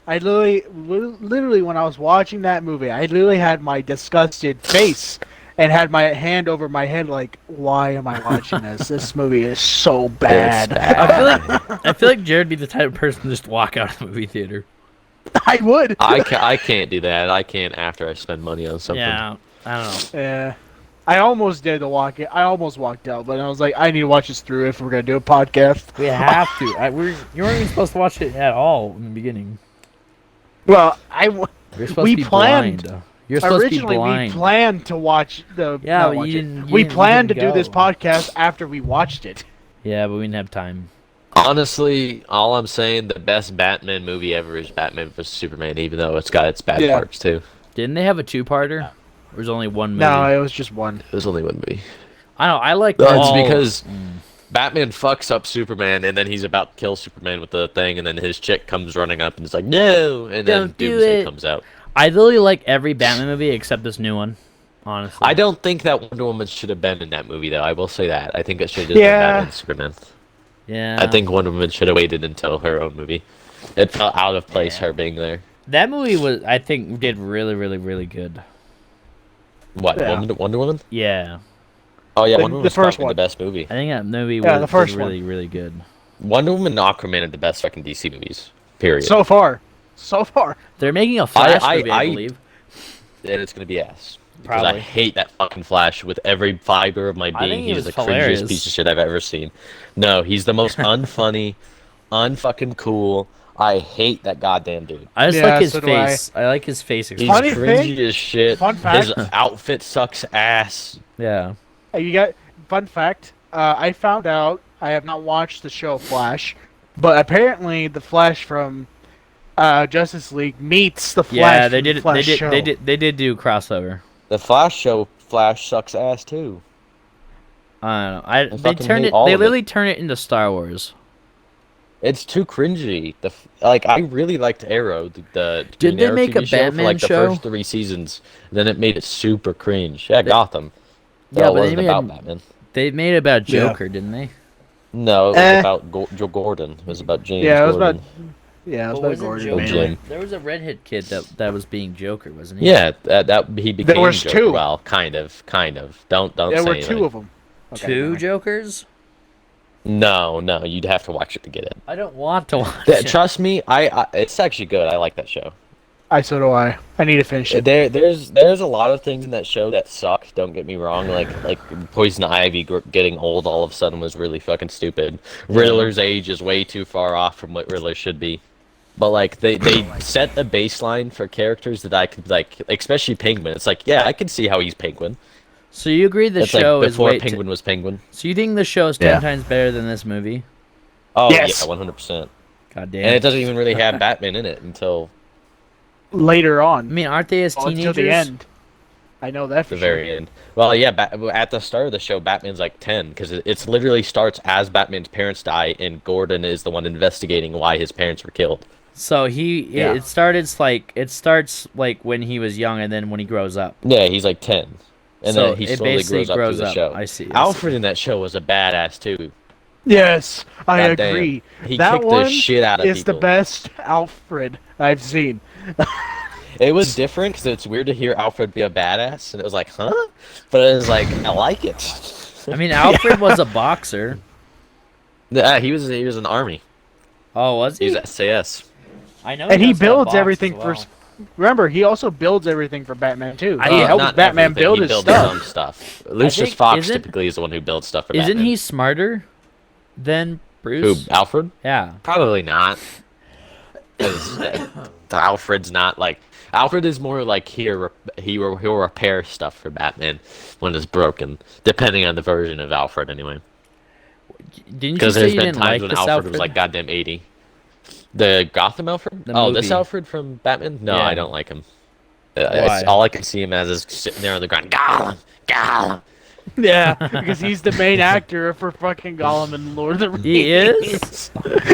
[SPEAKER 3] I literally when I was watching that movie, I literally had my disgusted face and had my hand over my head like, why am I watching this? This movie is so bad.
[SPEAKER 2] I feel like Jared would be the type of person to just walk out of the movie theater.
[SPEAKER 3] I would.
[SPEAKER 1] I can't do that. I can't after I spend money on something.
[SPEAKER 2] Yeah, I don't know.
[SPEAKER 3] Yeah. I almost did the walk. I almost walked out, but I was like, I need to watch this through if we're gonna do a podcast.
[SPEAKER 2] We have to. You weren't even supposed to watch it at all in the beginning.
[SPEAKER 3] Well,
[SPEAKER 2] You're supposed
[SPEAKER 3] We
[SPEAKER 2] to be
[SPEAKER 3] planned-
[SPEAKER 2] blind. You're supposed to be
[SPEAKER 3] originally we
[SPEAKER 2] blind.
[SPEAKER 3] planned to watch the.
[SPEAKER 2] Yeah,
[SPEAKER 3] not
[SPEAKER 2] but
[SPEAKER 3] watch
[SPEAKER 2] you
[SPEAKER 3] it.
[SPEAKER 2] didn't-
[SPEAKER 3] We
[SPEAKER 2] you
[SPEAKER 3] planned to
[SPEAKER 2] didn't
[SPEAKER 3] do this
[SPEAKER 2] go.
[SPEAKER 3] podcast after we watched it.
[SPEAKER 2] Yeah, but we didn't have time.
[SPEAKER 1] Honestly, all I'm saying, the best Batman movie ever is Batman vs Superman, even though it's got its bad
[SPEAKER 3] Yeah.
[SPEAKER 1] parts too.
[SPEAKER 2] Didn't they have a 2-parter? Or was it only one movie?
[SPEAKER 3] No, it was just one.
[SPEAKER 1] It was only one movie.
[SPEAKER 2] I don't know. I like
[SPEAKER 1] It's
[SPEAKER 2] all...
[SPEAKER 1] because Batman fucks up Superman, and then he's about to kill Superman with the thing, and then his chick comes running up and is like, "No!" And then
[SPEAKER 2] Don't do
[SPEAKER 1] Doomsday
[SPEAKER 2] it.
[SPEAKER 1] comes out.
[SPEAKER 2] I literally like every Batman movie except this new one. Honestly.
[SPEAKER 1] I don't think that Wonder Woman should have been in that movie, though. I will say that. I think it should have just
[SPEAKER 3] Yeah.
[SPEAKER 1] been Batman and Superman.
[SPEAKER 2] Yeah.
[SPEAKER 1] I think Wonder Woman should have waited until her own movie. It felt out of place,
[SPEAKER 2] Yeah.
[SPEAKER 1] her being there.
[SPEAKER 2] that movie was, I think, did really, really, really good.
[SPEAKER 1] What,
[SPEAKER 3] Yeah.
[SPEAKER 1] Wonder Woman?
[SPEAKER 2] Yeah.
[SPEAKER 1] Oh, yeah,
[SPEAKER 3] The-
[SPEAKER 1] Wonder
[SPEAKER 3] the
[SPEAKER 1] Woman's
[SPEAKER 3] first
[SPEAKER 1] probably
[SPEAKER 3] one.
[SPEAKER 1] the best movie.
[SPEAKER 2] I think that movie
[SPEAKER 3] Yeah,
[SPEAKER 2] was,
[SPEAKER 3] the first
[SPEAKER 2] was really, really good.
[SPEAKER 1] Wonder Woman and Aquaman are the best fucking DC movies. Period.
[SPEAKER 3] So far.
[SPEAKER 2] They're making a Flash movie, I
[SPEAKER 1] I-
[SPEAKER 2] believe.
[SPEAKER 1] and it's gonna be ass. Because
[SPEAKER 2] Probably.
[SPEAKER 1] I hate that fucking Flash with every fiber of my
[SPEAKER 2] I
[SPEAKER 1] being.
[SPEAKER 2] think he
[SPEAKER 1] He's
[SPEAKER 2] was
[SPEAKER 1] the
[SPEAKER 2] hilarious.
[SPEAKER 1] cringiest piece of shit I've ever seen. No, he's the most unfunny, unfucking cool. I hate that goddamn dude.
[SPEAKER 2] I just
[SPEAKER 3] Yeah,
[SPEAKER 2] like his
[SPEAKER 3] so do I.
[SPEAKER 2] face. I like his face
[SPEAKER 1] He's
[SPEAKER 2] expression.
[SPEAKER 3] Funny
[SPEAKER 1] cringy
[SPEAKER 3] thing-
[SPEAKER 1] as shit.
[SPEAKER 3] fun fact-
[SPEAKER 1] His outfit sucks ass.
[SPEAKER 2] Yeah.
[SPEAKER 3] You got fun fact. I found out I have not watched the show Flash, but apparently the Flash from Justice League meets the Flash.
[SPEAKER 2] Yeah,
[SPEAKER 3] from the Flash show.
[SPEAKER 2] they did do crossover.
[SPEAKER 1] The Flash sucks ass too.
[SPEAKER 2] I don't know. They
[SPEAKER 1] fucking
[SPEAKER 2] turned
[SPEAKER 1] hate
[SPEAKER 2] it.
[SPEAKER 1] all
[SPEAKER 2] They
[SPEAKER 1] of
[SPEAKER 2] literally turned it into Star Wars.
[SPEAKER 1] It's too cringy. I really liked Arrow, the
[SPEAKER 2] Did
[SPEAKER 1] Green
[SPEAKER 2] they
[SPEAKER 1] Arrow
[SPEAKER 2] make
[SPEAKER 1] TV
[SPEAKER 2] a
[SPEAKER 1] show for
[SPEAKER 2] Batman
[SPEAKER 1] like the
[SPEAKER 2] show?
[SPEAKER 1] first 3 seasons. Then it made it super cringe. Yeah, Gotham.
[SPEAKER 2] Yeah,
[SPEAKER 1] It
[SPEAKER 2] but they
[SPEAKER 1] wasn't
[SPEAKER 2] made
[SPEAKER 1] about Batman.
[SPEAKER 2] they made it about
[SPEAKER 3] Yeah.
[SPEAKER 2] Joker, didn't they?
[SPEAKER 1] No, it was
[SPEAKER 3] Eh.
[SPEAKER 1] about Joe Gordon. It was about James
[SPEAKER 3] Yeah, it was
[SPEAKER 1] Gordon.
[SPEAKER 3] about
[SPEAKER 2] Wasn't
[SPEAKER 3] Gordon.
[SPEAKER 2] Joker-
[SPEAKER 1] mainly. Jim.
[SPEAKER 2] There was a redhead kid that was being Joker, wasn't he?
[SPEAKER 1] Yeah, that he became
[SPEAKER 3] was
[SPEAKER 1] Joker.
[SPEAKER 3] two.
[SPEAKER 1] Well, kind of. Don't
[SPEAKER 3] There
[SPEAKER 1] say
[SPEAKER 3] were
[SPEAKER 1] anything.
[SPEAKER 3] 2 of them.
[SPEAKER 2] Two Jokers.
[SPEAKER 1] No, you'd have to watch it to get it.
[SPEAKER 2] I don't want to watch it.
[SPEAKER 1] Trust me, it's actually good. I like that show.
[SPEAKER 3] So do I. I need to finish it.
[SPEAKER 1] There's a lot of things in that show that suck. Don't get me wrong. Like Poison Ivy getting old all of a sudden was really fucking stupid. Riddler's age is way too far off from what Riddler should be. But like they set a baseline for characters that I could like, especially Penguin. It's like, yeah, I can see how he's Penguin.
[SPEAKER 2] So you agree the
[SPEAKER 1] It's
[SPEAKER 2] show
[SPEAKER 1] like
[SPEAKER 2] is
[SPEAKER 1] before
[SPEAKER 2] way
[SPEAKER 1] Penguin was Penguin.
[SPEAKER 2] So you think the show is 10 times better than this movie?
[SPEAKER 1] Oh
[SPEAKER 3] Yes.
[SPEAKER 1] yeah, 100%.
[SPEAKER 2] God damn.
[SPEAKER 1] And it doesn't even really have Batman in it until
[SPEAKER 3] Later
[SPEAKER 2] I
[SPEAKER 3] on.
[SPEAKER 2] mean, aren't they as teenagers?
[SPEAKER 3] Until the end. I know that for
[SPEAKER 1] the very end. Well, yeah, at the start of the show, Batman's like 10 because it's literally starts as Batman's parents die, and Gordon is the one investigating why his parents were killed.
[SPEAKER 2] So
[SPEAKER 3] Yeah.
[SPEAKER 2] it starts like when he was young, and then when he grows up.
[SPEAKER 1] Yeah, he's like 10, and
[SPEAKER 2] So
[SPEAKER 1] then he
[SPEAKER 2] it
[SPEAKER 1] slowly
[SPEAKER 2] basically
[SPEAKER 1] grows up
[SPEAKER 2] grows
[SPEAKER 1] through the
[SPEAKER 2] up.
[SPEAKER 1] show.
[SPEAKER 2] I see.
[SPEAKER 1] Alfred in that show was a badass too.
[SPEAKER 3] Yes, I
[SPEAKER 1] Goddamn.
[SPEAKER 3] agree.
[SPEAKER 1] He
[SPEAKER 3] that
[SPEAKER 1] kicked
[SPEAKER 3] one
[SPEAKER 1] the shit out of
[SPEAKER 3] is
[SPEAKER 1] people.
[SPEAKER 3] the best Alfred I've seen.
[SPEAKER 1] It was different because it's weird to hear Alfred be a badass, and it was like, huh? But it was like, I like it.
[SPEAKER 2] I mean, Alfred was a boxer.
[SPEAKER 1] He was an army.
[SPEAKER 2] Oh, was
[SPEAKER 1] He
[SPEAKER 2] he?
[SPEAKER 1] was SAS.
[SPEAKER 2] I know.
[SPEAKER 3] And he
[SPEAKER 2] knows how to
[SPEAKER 3] builds
[SPEAKER 2] box
[SPEAKER 3] everything
[SPEAKER 2] as
[SPEAKER 3] for.
[SPEAKER 2] well.
[SPEAKER 3] Remember, he also builds everything for Batman too.
[SPEAKER 2] I-
[SPEAKER 3] He helps
[SPEAKER 1] Not
[SPEAKER 3] Batman
[SPEAKER 1] everything.
[SPEAKER 3] build
[SPEAKER 1] He
[SPEAKER 3] his
[SPEAKER 1] builds
[SPEAKER 3] stuff.
[SPEAKER 1] some stuff. Lucius
[SPEAKER 2] think-
[SPEAKER 1] Fox
[SPEAKER 2] isn't-
[SPEAKER 1] typically is the one who builds stuff for
[SPEAKER 2] Isn't
[SPEAKER 1] Batman.
[SPEAKER 2] he smarter than
[SPEAKER 1] Who,
[SPEAKER 2] Bruce?
[SPEAKER 1] Alfred?
[SPEAKER 2] Yeah.
[SPEAKER 1] Probably not. Because Alfred's not like... Alfred is more like he'll repair stuff for Batman when it's broken, depending on the version of Alfred, anyway.
[SPEAKER 2] Didn't you
[SPEAKER 1] Because
[SPEAKER 2] say
[SPEAKER 1] there's
[SPEAKER 2] you
[SPEAKER 1] been
[SPEAKER 2] didn't
[SPEAKER 1] times
[SPEAKER 2] like
[SPEAKER 1] when
[SPEAKER 2] this
[SPEAKER 1] Alfred
[SPEAKER 2] Alfred?
[SPEAKER 1] was like goddamn 80. The Gotham Alfred?
[SPEAKER 2] The
[SPEAKER 1] Oh, this
[SPEAKER 2] movie.
[SPEAKER 1] Alfred from Batman? No,
[SPEAKER 2] Yeah.
[SPEAKER 1] I don't like him.
[SPEAKER 2] Why?
[SPEAKER 1] All I can see him as is sitting there on the ground. Gollum! Gollum!
[SPEAKER 3] Yeah, because he's the main actor for fucking Gollum and Lord of the Rings.
[SPEAKER 2] He is?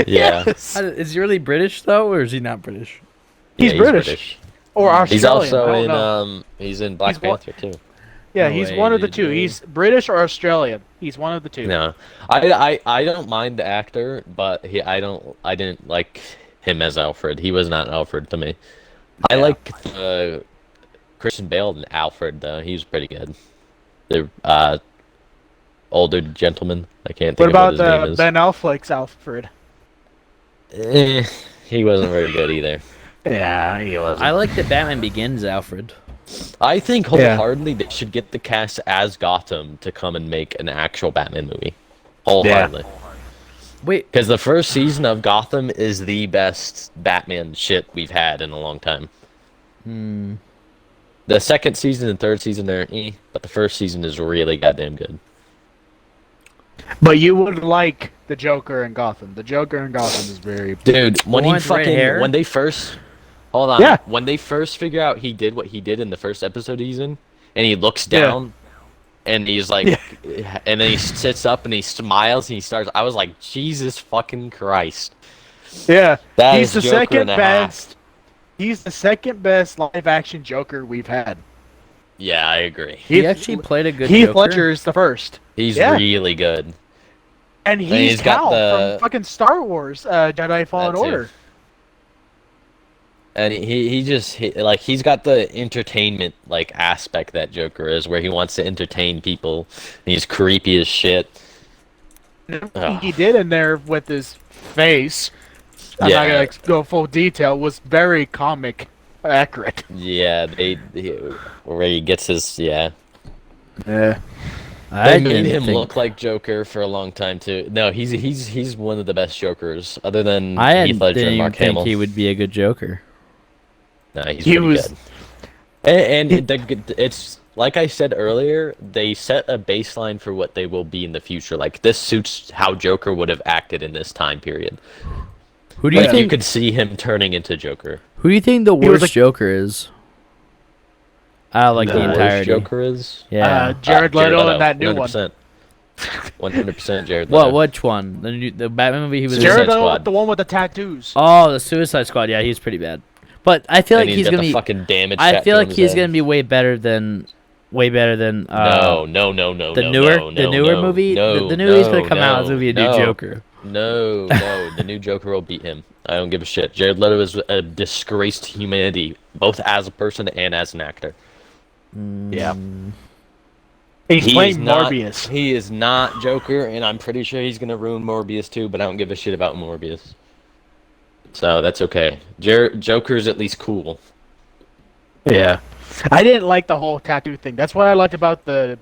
[SPEAKER 1] Yeah.
[SPEAKER 3] Yes.
[SPEAKER 2] Is he really British though, or is he not British?
[SPEAKER 3] He's
[SPEAKER 1] Yeah,
[SPEAKER 3] British. Or Australian.
[SPEAKER 1] He's also
[SPEAKER 3] I don't
[SPEAKER 1] in
[SPEAKER 3] know.
[SPEAKER 1] he's in Black
[SPEAKER 3] He's one-
[SPEAKER 1] Panther too.
[SPEAKER 3] Yeah,
[SPEAKER 2] No
[SPEAKER 3] he's
[SPEAKER 2] way,
[SPEAKER 3] one of the
[SPEAKER 2] dude,
[SPEAKER 3] two.
[SPEAKER 2] really.
[SPEAKER 3] He's British or Australian. He's one of the two.
[SPEAKER 1] No, I don't mind the actor, but I didn't like him as Alfred. He was not Alfred to me. I like Christian Bale and Alfred though. He was pretty good. The older gentleman. I can't
[SPEAKER 3] What
[SPEAKER 1] think
[SPEAKER 3] about
[SPEAKER 1] of what his name is.
[SPEAKER 3] Ben Affleck's Alfred?
[SPEAKER 1] He wasn't very good either.
[SPEAKER 3] Yeah, he was.
[SPEAKER 2] I like that Batman Begins Alfred.
[SPEAKER 1] I think
[SPEAKER 3] Yeah.
[SPEAKER 1] wholeheartedly they should get the cast as Gotham to come and make an actual Batman movie. Wholeheartedly.
[SPEAKER 2] Wait,
[SPEAKER 1] Because the first season of Gotham is the best Batman shit we've had in a long time. The second season and third season are but the first season is really goddamn good.
[SPEAKER 3] But you would like the Joker in Gotham. The Joker in Gotham is very.
[SPEAKER 1] Dude, when he
[SPEAKER 2] one with red
[SPEAKER 1] fucking
[SPEAKER 2] hair?
[SPEAKER 1] when they first hold on,
[SPEAKER 3] Yeah.
[SPEAKER 1] when they first figure out he did what he did in the first episode he's in, and he looks
[SPEAKER 3] Yeah.
[SPEAKER 1] down and he's like and then he sits up and he smiles and he starts I was like, Jesus fucking Christ.
[SPEAKER 3] Yeah,
[SPEAKER 1] That
[SPEAKER 3] he's
[SPEAKER 1] is
[SPEAKER 3] the
[SPEAKER 1] Joker
[SPEAKER 3] second
[SPEAKER 1] and a half.
[SPEAKER 3] best. He's the second best live action Joker we've had.
[SPEAKER 1] Yeah, I agree.
[SPEAKER 2] he actually played a good
[SPEAKER 3] Heath
[SPEAKER 2] Joker.
[SPEAKER 3] Ledger is the first,
[SPEAKER 1] He's
[SPEAKER 3] Yeah.
[SPEAKER 1] really good.
[SPEAKER 3] and he's
[SPEAKER 1] he's got
[SPEAKER 3] Cal
[SPEAKER 1] the-
[SPEAKER 3] from fucking Star Wars Jedi Fallen
[SPEAKER 1] That too.
[SPEAKER 3] Order.
[SPEAKER 1] And he's got the entertainment like aspect that Joker is, where he wants to entertain people. And he's creepy as shit. Ugh.
[SPEAKER 3] He did in there with his face. I'm not
[SPEAKER 1] Yeah.
[SPEAKER 3] gonna go full detail. Was very comic accurate.
[SPEAKER 1] Yeah, where he gets his
[SPEAKER 3] Yeah.
[SPEAKER 2] I
[SPEAKER 1] They made
[SPEAKER 2] didn't
[SPEAKER 1] him
[SPEAKER 2] think-
[SPEAKER 1] look like Joker for a long time too. No, he's one of the best Jokers, other than
[SPEAKER 2] I
[SPEAKER 1] Heath Ledger
[SPEAKER 2] didn't
[SPEAKER 1] and
[SPEAKER 2] even
[SPEAKER 1] Mark
[SPEAKER 2] think
[SPEAKER 1] Hamill.
[SPEAKER 2] he would be a good Joker.
[SPEAKER 1] No, he's
[SPEAKER 3] He
[SPEAKER 1] pretty
[SPEAKER 3] was-
[SPEAKER 1] good. It's like I said earlier, they set a baseline for what they will be in the future. Like this suits how Joker would have acted in this time period.
[SPEAKER 2] Who do you
[SPEAKER 1] Like,
[SPEAKER 2] think?
[SPEAKER 1] you could see him turning into Joker.
[SPEAKER 2] Who do you think the
[SPEAKER 3] was
[SPEAKER 2] worst
[SPEAKER 3] like-
[SPEAKER 2] Joker is? Like the
[SPEAKER 1] worst
[SPEAKER 2] entirety.
[SPEAKER 1] Joker is
[SPEAKER 2] Yeah.
[SPEAKER 3] Jared Leto in that new
[SPEAKER 1] 100%. 100% Jared Leto.
[SPEAKER 2] What? Which one? The Batman movie he was in?
[SPEAKER 3] Jared
[SPEAKER 1] Suicide
[SPEAKER 3] Leto,
[SPEAKER 1] Squad.
[SPEAKER 3] the one with the tattoos.
[SPEAKER 2] Oh, the Suicide Squad. Yeah, he's pretty bad. But I feel
[SPEAKER 1] And
[SPEAKER 2] like he's
[SPEAKER 1] got
[SPEAKER 2] gonna
[SPEAKER 1] the
[SPEAKER 2] be.
[SPEAKER 1] fucking damage
[SPEAKER 2] I
[SPEAKER 1] tattoo
[SPEAKER 2] feel
[SPEAKER 1] on
[SPEAKER 2] like
[SPEAKER 1] his
[SPEAKER 2] he's
[SPEAKER 1] head.
[SPEAKER 2] gonna be way better than. No. The newer movie. The new movie's gonna come out. It's gonna be a new Joker.
[SPEAKER 1] No, the new Joker will beat him. I don't give a shit. Jared Leto is a disgrace to humanity, both as a person and as an actor.
[SPEAKER 3] Yeah. He's playing
[SPEAKER 1] not,
[SPEAKER 3] Morbius.
[SPEAKER 1] He is not Joker, and I'm pretty sure he's gonna ruin Morbius too. But I don't give a shit about Morbius, so that's okay. Joker's at least cool.
[SPEAKER 3] Yeah. I didn't like the whole tattoo thing. That's what I liked about the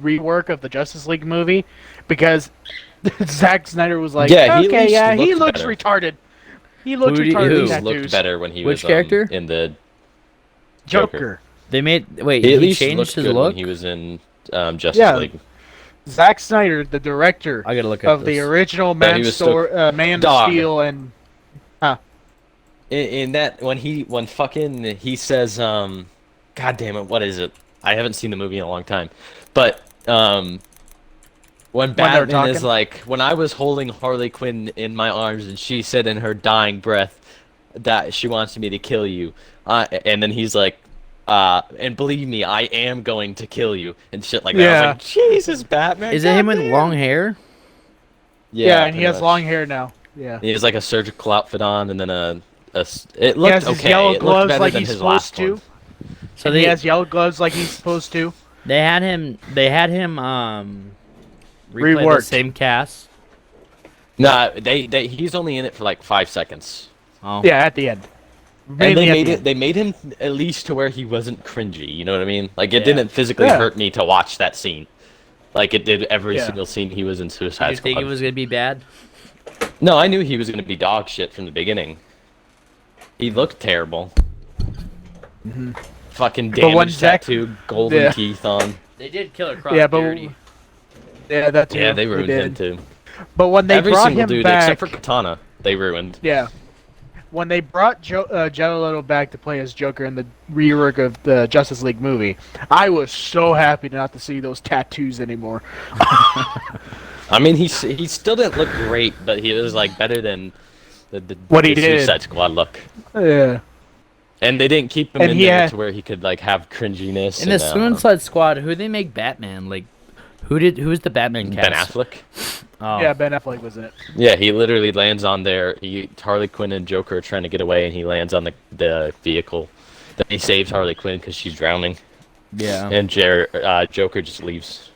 [SPEAKER 3] rework of the Justice League movie, because Zack Snyder was like,
[SPEAKER 1] Yeah, he at
[SPEAKER 3] okay,
[SPEAKER 1] least
[SPEAKER 3] yeah, he
[SPEAKER 1] looked
[SPEAKER 3] looks
[SPEAKER 1] better.
[SPEAKER 3] retarded. He looks
[SPEAKER 2] Who do you-
[SPEAKER 3] retarded.
[SPEAKER 2] who?
[SPEAKER 3] with
[SPEAKER 1] He
[SPEAKER 3] tattoos.
[SPEAKER 1] looked better when he
[SPEAKER 2] Which
[SPEAKER 1] was
[SPEAKER 2] character?
[SPEAKER 1] in the
[SPEAKER 3] Joker.
[SPEAKER 2] They made. Wait,
[SPEAKER 1] He at
[SPEAKER 2] he
[SPEAKER 1] least
[SPEAKER 2] changed
[SPEAKER 1] looked
[SPEAKER 2] his
[SPEAKER 1] good
[SPEAKER 2] look.
[SPEAKER 1] when he was in Justice
[SPEAKER 3] Yeah.
[SPEAKER 1] League.
[SPEAKER 3] Zack Snyder, the director
[SPEAKER 2] I gotta look up
[SPEAKER 3] of the
[SPEAKER 2] this.
[SPEAKER 3] original
[SPEAKER 1] But he
[SPEAKER 3] Man,
[SPEAKER 1] was still-
[SPEAKER 3] Man of
[SPEAKER 1] Dog.
[SPEAKER 3] Steel, and
[SPEAKER 1] In that when fucking he says God damn it, what is it? I haven't seen the movie in a long time, but when
[SPEAKER 3] they're
[SPEAKER 1] Batman is
[SPEAKER 3] talking?
[SPEAKER 1] like, when I was holding Harley Quinn in my arms and she said in her dying breath that she wants me to kill you, and then he's like, and believe me, I am going to kill you and shit like that. I
[SPEAKER 3] Yeah.
[SPEAKER 1] was like, Jesus, Batman.
[SPEAKER 2] Is it him with
[SPEAKER 1] goddamn.
[SPEAKER 2] long hair?
[SPEAKER 3] yeah, and he
[SPEAKER 1] pretty
[SPEAKER 3] has
[SPEAKER 1] much.
[SPEAKER 3] long hair now. Yeah.
[SPEAKER 1] He has like a surgical outfit on, and then it
[SPEAKER 3] He
[SPEAKER 1] looked
[SPEAKER 3] has his
[SPEAKER 1] okay.
[SPEAKER 3] yellow
[SPEAKER 1] It looked
[SPEAKER 3] gloves
[SPEAKER 1] better
[SPEAKER 3] like
[SPEAKER 1] than
[SPEAKER 3] he's
[SPEAKER 1] his
[SPEAKER 3] supposed
[SPEAKER 1] last
[SPEAKER 3] to.
[SPEAKER 1] one.
[SPEAKER 2] So
[SPEAKER 3] And he has yellow gloves like he's supposed to.
[SPEAKER 2] They had him replay the
[SPEAKER 3] Reworked.
[SPEAKER 2] same cast.
[SPEAKER 1] Nah, he's only in it for like 5 seconds.
[SPEAKER 2] Oh.
[SPEAKER 3] Yeah, at the end.
[SPEAKER 1] And
[SPEAKER 3] Mainly
[SPEAKER 1] they
[SPEAKER 3] at
[SPEAKER 1] made
[SPEAKER 3] the
[SPEAKER 1] it.
[SPEAKER 3] end.
[SPEAKER 1] They made him at least to where he wasn't cringy. You know what I mean? Like it
[SPEAKER 2] Yeah.
[SPEAKER 1] didn't physically
[SPEAKER 3] Yeah.
[SPEAKER 1] hurt me to watch that scene, like it did every
[SPEAKER 3] Yeah.
[SPEAKER 1] single scene he was in
[SPEAKER 2] Did
[SPEAKER 1] Suicide
[SPEAKER 2] you think
[SPEAKER 1] Squad.
[SPEAKER 2] it was gonna be bad?
[SPEAKER 1] No, I knew he was gonna be dog shit from the beginning. He looked terrible. Fucking
[SPEAKER 3] But when
[SPEAKER 1] damage
[SPEAKER 3] Zack-
[SPEAKER 1] tattoo, golden
[SPEAKER 3] Yeah.
[SPEAKER 1] teeth on.
[SPEAKER 2] They did kill a cross.
[SPEAKER 3] Yeah, but yeah, that's
[SPEAKER 1] Yeah, they ruined him too.
[SPEAKER 3] But when they
[SPEAKER 1] Every
[SPEAKER 3] brought
[SPEAKER 1] single
[SPEAKER 3] him
[SPEAKER 1] dude
[SPEAKER 3] back,
[SPEAKER 1] except for Katana, they ruined.
[SPEAKER 3] yeah, when they brought Jared Leto back to play as Joker in the rework of the Justice League movie, I was so happy not to see those tattoos anymore.
[SPEAKER 1] I mean, he still didn't look great, but he was like better than the
[SPEAKER 3] What he
[SPEAKER 1] the
[SPEAKER 3] did.
[SPEAKER 1] Suicide Squad look.
[SPEAKER 3] Yeah.
[SPEAKER 1] And they didn't keep him
[SPEAKER 3] And
[SPEAKER 1] in
[SPEAKER 3] he
[SPEAKER 1] there
[SPEAKER 3] had-
[SPEAKER 1] to where he could like have cringiness.
[SPEAKER 2] In the
[SPEAKER 1] and,
[SPEAKER 2] Suicide Squad, who they make Batman? Like, who's the Batman cast?
[SPEAKER 1] Ben Affleck.
[SPEAKER 2] Oh.
[SPEAKER 3] Yeah, Ben Affleck was in it.
[SPEAKER 1] Yeah, he literally lands on there. Harley Quinn and Joker are trying to get away, and he lands on the vehicle. Then he saves Harley Quinn because she's drowning,
[SPEAKER 2] Yeah.
[SPEAKER 1] and Joker just leaves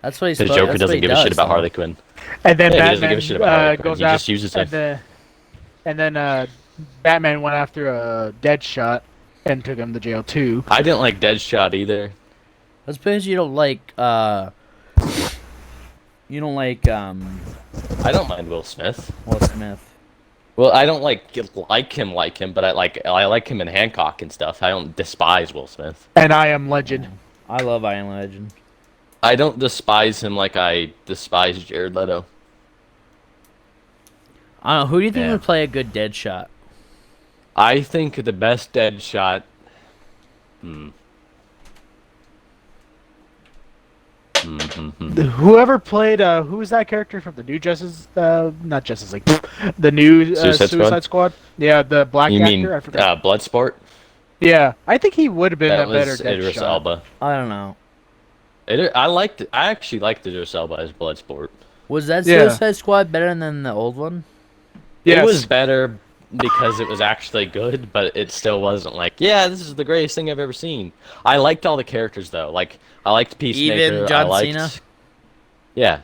[SPEAKER 2] That's what he's
[SPEAKER 1] because Joker doesn't give a shit about Harley Quinn.
[SPEAKER 3] And then
[SPEAKER 1] Yeah, he doesn't
[SPEAKER 3] Batman
[SPEAKER 1] give a shit about Harley Quinn.
[SPEAKER 3] goes
[SPEAKER 1] He just
[SPEAKER 3] after,
[SPEAKER 1] uses her.
[SPEAKER 3] and then Batman went after a Deadshot and took him to jail too.
[SPEAKER 1] I didn't like Deadshot either.
[SPEAKER 2] That's because you don't like. You don't like
[SPEAKER 1] I don't mind Will Smith.
[SPEAKER 2] Will Smith.
[SPEAKER 1] Well, I don't like him, but I like him in Hancock and stuff. I don't despise Will Smith.
[SPEAKER 3] And I Am Legend.
[SPEAKER 2] I love Iron Legend.
[SPEAKER 1] I don't despise him like I despise Jared Leto.
[SPEAKER 2] I don't know. Who do you think
[SPEAKER 1] Yeah.
[SPEAKER 2] would play a good Deadshot?
[SPEAKER 1] I think the best Deadshot.
[SPEAKER 3] Whoever played who was that character from the new Justice not Justice League, the new
[SPEAKER 1] Suicide
[SPEAKER 3] Squad? Yeah, the black
[SPEAKER 1] You
[SPEAKER 3] actor.
[SPEAKER 1] mean
[SPEAKER 3] I forgot.
[SPEAKER 1] Bloodsport?
[SPEAKER 3] Yeah, I think he would have been
[SPEAKER 1] That
[SPEAKER 3] a better
[SPEAKER 1] was Idris
[SPEAKER 3] Deadshot.
[SPEAKER 1] Elba.
[SPEAKER 2] I don't know.
[SPEAKER 1] I actually liked Idris Elba as Bloodsport.
[SPEAKER 2] Was that
[SPEAKER 3] Yeah.
[SPEAKER 2] Suicide Squad better than the old one?
[SPEAKER 1] It
[SPEAKER 3] Yes.
[SPEAKER 1] was better because it was actually good, but it still wasn't like, yeah, this is the greatest thing I've ever seen. I liked all the characters though. Like I liked Peacemaker.
[SPEAKER 2] Even John
[SPEAKER 1] I liked,
[SPEAKER 2] Cena?
[SPEAKER 1] Yeah.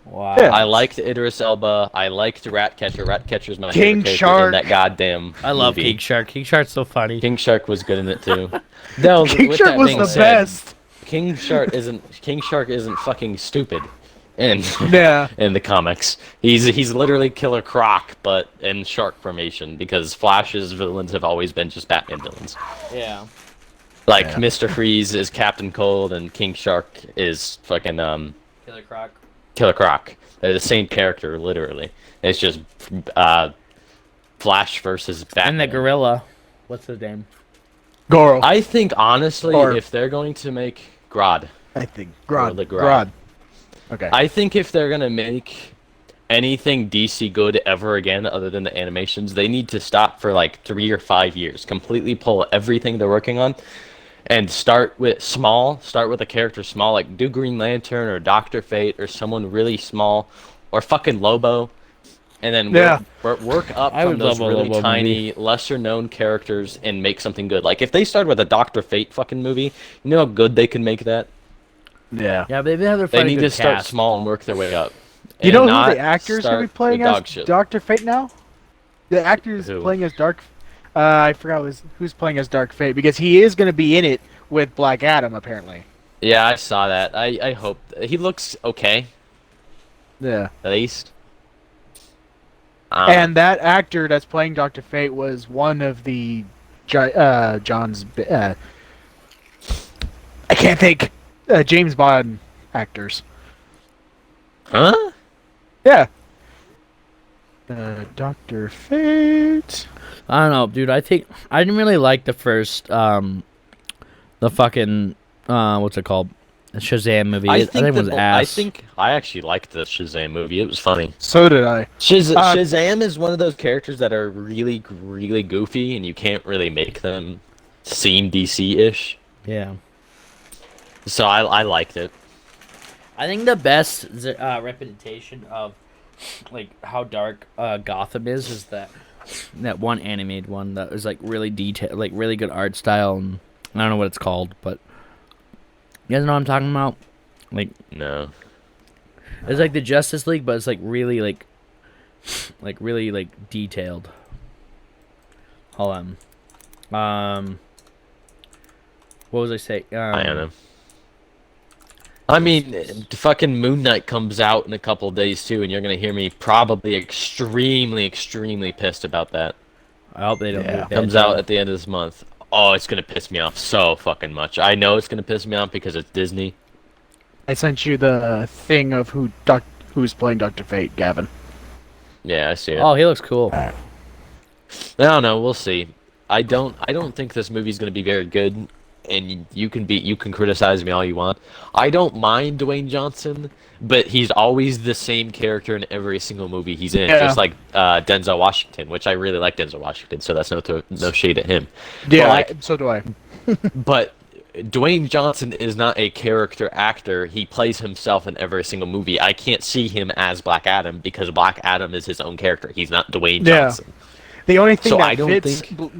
[SPEAKER 2] Wow.
[SPEAKER 3] Yeah.
[SPEAKER 1] I liked Idris Elba. I liked Ratcatcher. Ratcatcher's my
[SPEAKER 3] King
[SPEAKER 1] favorite character
[SPEAKER 3] Shark.
[SPEAKER 1] in that goddamn
[SPEAKER 2] I love
[SPEAKER 1] movie.
[SPEAKER 2] King Shark. King Shark's so funny.
[SPEAKER 1] King Shark was good in it too. No,
[SPEAKER 3] King
[SPEAKER 1] with
[SPEAKER 3] Shark
[SPEAKER 1] that
[SPEAKER 3] was
[SPEAKER 1] being
[SPEAKER 3] the
[SPEAKER 1] said,
[SPEAKER 3] best.
[SPEAKER 1] King Shark isn't fucking stupid. In
[SPEAKER 3] Yeah.
[SPEAKER 1] in the comics, he's literally Killer Croc, but in shark formation because Flash's villains have always been just Batman villains.
[SPEAKER 2] Yeah.
[SPEAKER 1] Like
[SPEAKER 3] Yeah.
[SPEAKER 1] Mr. Freeze is Captain Cold and King Shark is fucking
[SPEAKER 2] Killer Croc.
[SPEAKER 1] Killer Croc. They're the same character, literally. It's just Flash versus Batman.
[SPEAKER 2] And the gorilla. What's his name?
[SPEAKER 3] Goro.
[SPEAKER 1] I think honestly,
[SPEAKER 3] Or-
[SPEAKER 1] if they're going to make Grodd,
[SPEAKER 3] I think
[SPEAKER 1] Or
[SPEAKER 3] Grodd.
[SPEAKER 1] the Grodd.
[SPEAKER 3] Okay.
[SPEAKER 1] I think if they're gonna make anything DC good ever again, other than the animations, they need to stop for like 3 or 5 years, completely pull everything they're working on, and start with a character small, like do Green Lantern or Doctor Fate or someone really small, or fucking Lobo, and then work up
[SPEAKER 2] I
[SPEAKER 1] from
[SPEAKER 2] would
[SPEAKER 1] those
[SPEAKER 2] love a
[SPEAKER 1] really
[SPEAKER 2] Lobo
[SPEAKER 1] tiny, lesser known characters and make something good. Like if they started with a Doctor Fate fucking movie, you know how good they can make that.
[SPEAKER 3] Yeah.
[SPEAKER 2] Yeah, but they have their
[SPEAKER 1] They
[SPEAKER 2] fight
[SPEAKER 1] need
[SPEAKER 2] good
[SPEAKER 1] to start
[SPEAKER 2] cast.
[SPEAKER 1] small and work their way up.
[SPEAKER 3] You
[SPEAKER 1] And
[SPEAKER 3] know who
[SPEAKER 1] not
[SPEAKER 3] the actor's going to be
[SPEAKER 1] start
[SPEAKER 3] playing
[SPEAKER 1] with
[SPEAKER 3] as
[SPEAKER 1] dog shit.
[SPEAKER 3] Dr. Fate now? The actor's
[SPEAKER 1] Who?
[SPEAKER 3] playing as I forgot who's playing as Dark Fate, because he is going to be in it with Black Adam, apparently.
[SPEAKER 1] Yeah, I saw that. I hope he looks okay,
[SPEAKER 3] Yeah.
[SPEAKER 1] at least.
[SPEAKER 3] And that actor that's playing Dr. Fate was one of the John's... I can't think. James Bond actors.
[SPEAKER 1] huh?
[SPEAKER 3] Yeah. Dr. Fate...
[SPEAKER 2] I don't know, dude. I think I didn't really like the first, the fucking, what's it called? The Shazam movie. I think it was ass.
[SPEAKER 1] I actually liked the Shazam movie. It was funny.
[SPEAKER 3] So did I.
[SPEAKER 1] Shazam is one of those characters that are really, really goofy, and you can't really make them seem DC-ish.
[SPEAKER 2] Yeah.
[SPEAKER 1] So I liked it.
[SPEAKER 2] I think the best representation of like how dark Gotham is that one animated one that was like really detailed, like really good art style, and I don't know what it's called, but you guys know what I'm talking about? Like
[SPEAKER 1] No.
[SPEAKER 2] it's like the Justice League, but it's like really like really like detailed. Hold on. What was I saying?
[SPEAKER 1] I don't know. I mean, fucking Moon Knight comes out in a couple of days too, and you're gonna hear me probably extremely, extremely pissed about that.
[SPEAKER 2] I hope they don't.
[SPEAKER 3] Yeah.
[SPEAKER 2] do a bad
[SPEAKER 1] Comes
[SPEAKER 2] job.
[SPEAKER 1] out at the end of this month. Oh, it's gonna piss me off so fucking much. I know it's gonna piss me off because it's Disney.
[SPEAKER 3] I sent you the thing of who's playing Dr. Fate, Gavin.
[SPEAKER 1] Yeah, I see it.
[SPEAKER 2] Oh, he looks cool.
[SPEAKER 1] I don't know. We'll see. I don't think this movie's gonna be very good, and you can criticize me all you want. I don't mind Dwayne Johnson, but he's always the same character in every single movie he's in,
[SPEAKER 3] Yeah.
[SPEAKER 1] just like Denzel Washington, which I really like Denzel Washington, so that's no shade at him.
[SPEAKER 3] Yeah,
[SPEAKER 1] But,
[SPEAKER 3] so do I.
[SPEAKER 1] but Dwayne Johnson is not a character actor. He plays himself in every single movie. I can't see him as Black Adam because Black Adam is his own character. He's not Dwayne
[SPEAKER 3] Yeah.
[SPEAKER 1] Johnson.
[SPEAKER 3] The only thing
[SPEAKER 1] So
[SPEAKER 3] that
[SPEAKER 1] I don't
[SPEAKER 3] fits,
[SPEAKER 1] think-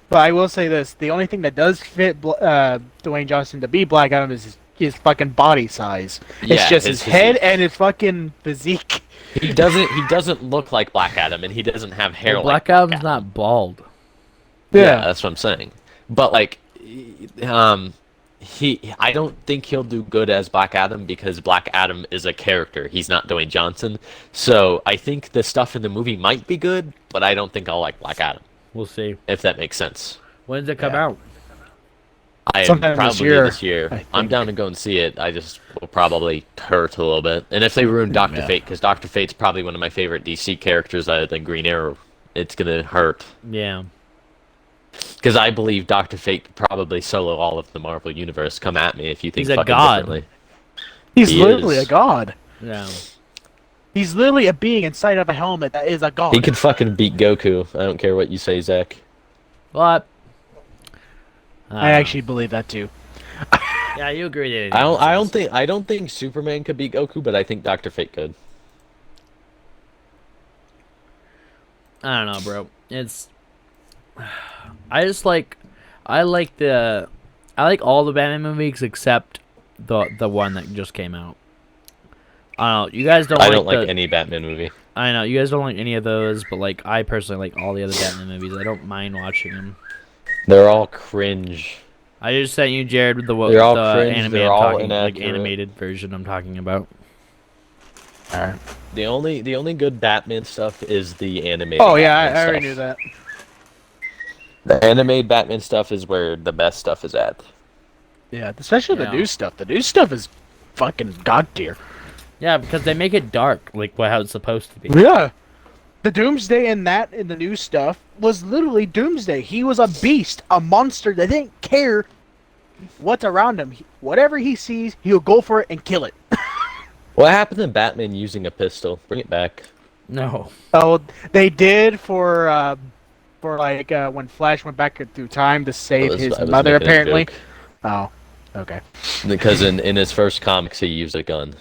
[SPEAKER 3] but I will say this: the only thing that does fit Dwayne Johnson to be Black Adam is his fucking body size.
[SPEAKER 1] Yeah,
[SPEAKER 3] It's just
[SPEAKER 1] his
[SPEAKER 3] his head
[SPEAKER 1] physique.
[SPEAKER 3] and his fucking physique.
[SPEAKER 1] He doesn't look like Black Adam, and he doesn't have hair
[SPEAKER 2] Well,
[SPEAKER 1] like
[SPEAKER 2] Black Adam's not bald.
[SPEAKER 1] Yeah, that's what I'm saying. But like, I don't think he'll do good as Black Adam because Black Adam is a character. He's not Dwayne Johnson. So I think the stuff in the movie might be good, but I don't think I'll like Black Adam.
[SPEAKER 2] We'll see.
[SPEAKER 1] If that makes sense.
[SPEAKER 2] When does it come
[SPEAKER 3] Yeah.
[SPEAKER 2] out?
[SPEAKER 3] Sometime this
[SPEAKER 1] Probably
[SPEAKER 3] year,
[SPEAKER 1] this year.
[SPEAKER 3] I
[SPEAKER 1] I'm
[SPEAKER 3] think.
[SPEAKER 1] down to go and see it. I just will probably hurt a little bit. And if they ruin Doctor
[SPEAKER 3] Yeah.
[SPEAKER 1] Fate, because Doctor Fate's probably one of my favorite DC characters other than Green Arrow, it's gonna hurt.
[SPEAKER 2] Yeah.
[SPEAKER 1] Because I believe Doctor Fate could probably solo all of the Marvel Universe. Come at me if you think
[SPEAKER 2] He's a
[SPEAKER 1] fucking
[SPEAKER 2] god.
[SPEAKER 1] differently.
[SPEAKER 3] He's
[SPEAKER 1] He
[SPEAKER 3] literally
[SPEAKER 1] is.
[SPEAKER 3] a god.
[SPEAKER 2] Yeah.
[SPEAKER 3] He's literally a being inside of a helmet that is a god.
[SPEAKER 1] He could fucking beat Goku. I don't care what you say, Zach.
[SPEAKER 2] What?
[SPEAKER 3] I actually believe that too.
[SPEAKER 2] Yeah, you agree.
[SPEAKER 1] I don't think Superman could beat Goku, but I think Doctor Fate could.
[SPEAKER 2] I don't know, bro. It's. I like all the Batman movies except the one that just came out. I don't know. You guys don't.
[SPEAKER 1] I don't like any Batman movie.
[SPEAKER 2] I know you guys don't like any of those, but like I personally like all the other Batman movies. I don't mind watching them.
[SPEAKER 1] They're all cringe.
[SPEAKER 2] I just sent you Jared with the
[SPEAKER 1] They're all
[SPEAKER 2] the
[SPEAKER 1] cringe,
[SPEAKER 2] anime
[SPEAKER 1] they're
[SPEAKER 2] I'm
[SPEAKER 1] all
[SPEAKER 2] talking, like
[SPEAKER 1] inaccurate.
[SPEAKER 2] animated version I'm talking about.
[SPEAKER 3] Alright.
[SPEAKER 1] The only good Batman stuff is the animated.
[SPEAKER 3] Oh yeah, I
[SPEAKER 1] Batman
[SPEAKER 3] already
[SPEAKER 1] stuff.
[SPEAKER 3] knew that.
[SPEAKER 1] The animated Batman stuff is where the best stuff is at.
[SPEAKER 3] Yeah, especially
[SPEAKER 2] Yeah.
[SPEAKER 3] the new stuff. The new stuff is fucking god tier.
[SPEAKER 2] Yeah, because they make it dark, like how it's supposed to be.
[SPEAKER 3] Yeah. The Doomsday in the new stuff was literally Doomsday. He was a beast, a monster that didn't care what's around him. Whatever he sees, he'll go for it and kill it.
[SPEAKER 1] What happened to Batman using a pistol? Bring it back.
[SPEAKER 2] No.
[SPEAKER 3] Oh, they did for when Flash went back through time to save his mother, apparently. Oh, okay.
[SPEAKER 1] Because in his first comics, he used a gun.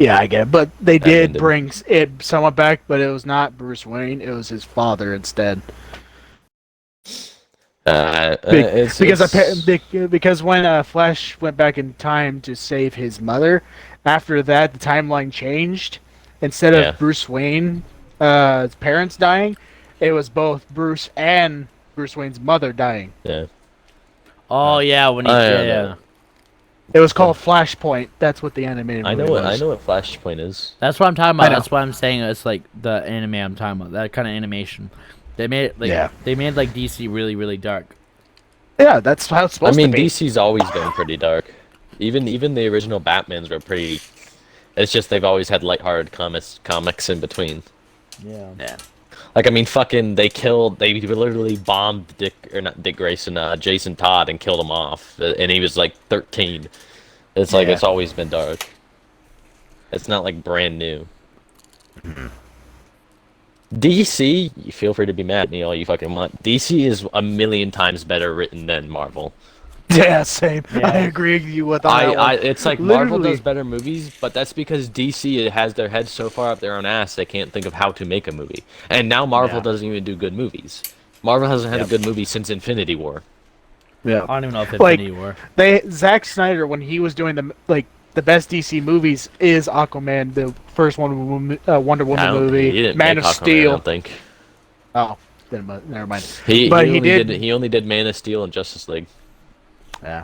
[SPEAKER 3] Yeah, I get it. But they did bring it somewhat back, but it was not Bruce Wayne. It was his father instead. Because when Flash went back in time to save his mother, after that the timeline changed. Instead of Bruce Wayne's parents dying, it was both Bruce and Bruce Wayne's mother dying.
[SPEAKER 1] Yeah.
[SPEAKER 2] Oh yeah, when he yeah.
[SPEAKER 3] It was called Flashpoint. That's what the animated movie was.
[SPEAKER 1] I know what Flashpoint is.
[SPEAKER 2] That's what I'm talking about. That's why I'm saying it's like the anime I'm talking about. That kind of animation. They made it they made like DC really, really dark.
[SPEAKER 3] Yeah, that's how it's supposed to be.
[SPEAKER 1] DC's always been pretty dark. Even the original Batmans were pretty. It's just they've always had lighthearted comics in between.
[SPEAKER 2] Yeah.
[SPEAKER 1] Like, I mean, fucking, they literally bombed Dick Grayson, Jason Todd, and killed him off, and he was like 13. It's like it's always been dark. It's not like brand new. DC, you feel free to be mad at me all you fucking want. DC is a million times better written than Marvel.
[SPEAKER 3] Yeah, same. Yeah. I agree with you with that one.
[SPEAKER 1] It's like Marvel does better movies, but that's because DC has their heads so far up their own ass they can't think of how to make a movie. And now Marvel doesn't even do good movies. Marvel hasn't had a good movie since Infinity War.
[SPEAKER 3] Yeah,
[SPEAKER 2] I don't even know if Infinity War.
[SPEAKER 3] Zack Snyder, when he was doing the best DC movies, is Aquaman, the first Wonder Woman movie, Man of Steel.
[SPEAKER 1] I don't think.
[SPEAKER 3] Oh, never mind.
[SPEAKER 1] He only did Man of Steel and Justice League.
[SPEAKER 3] Yeah.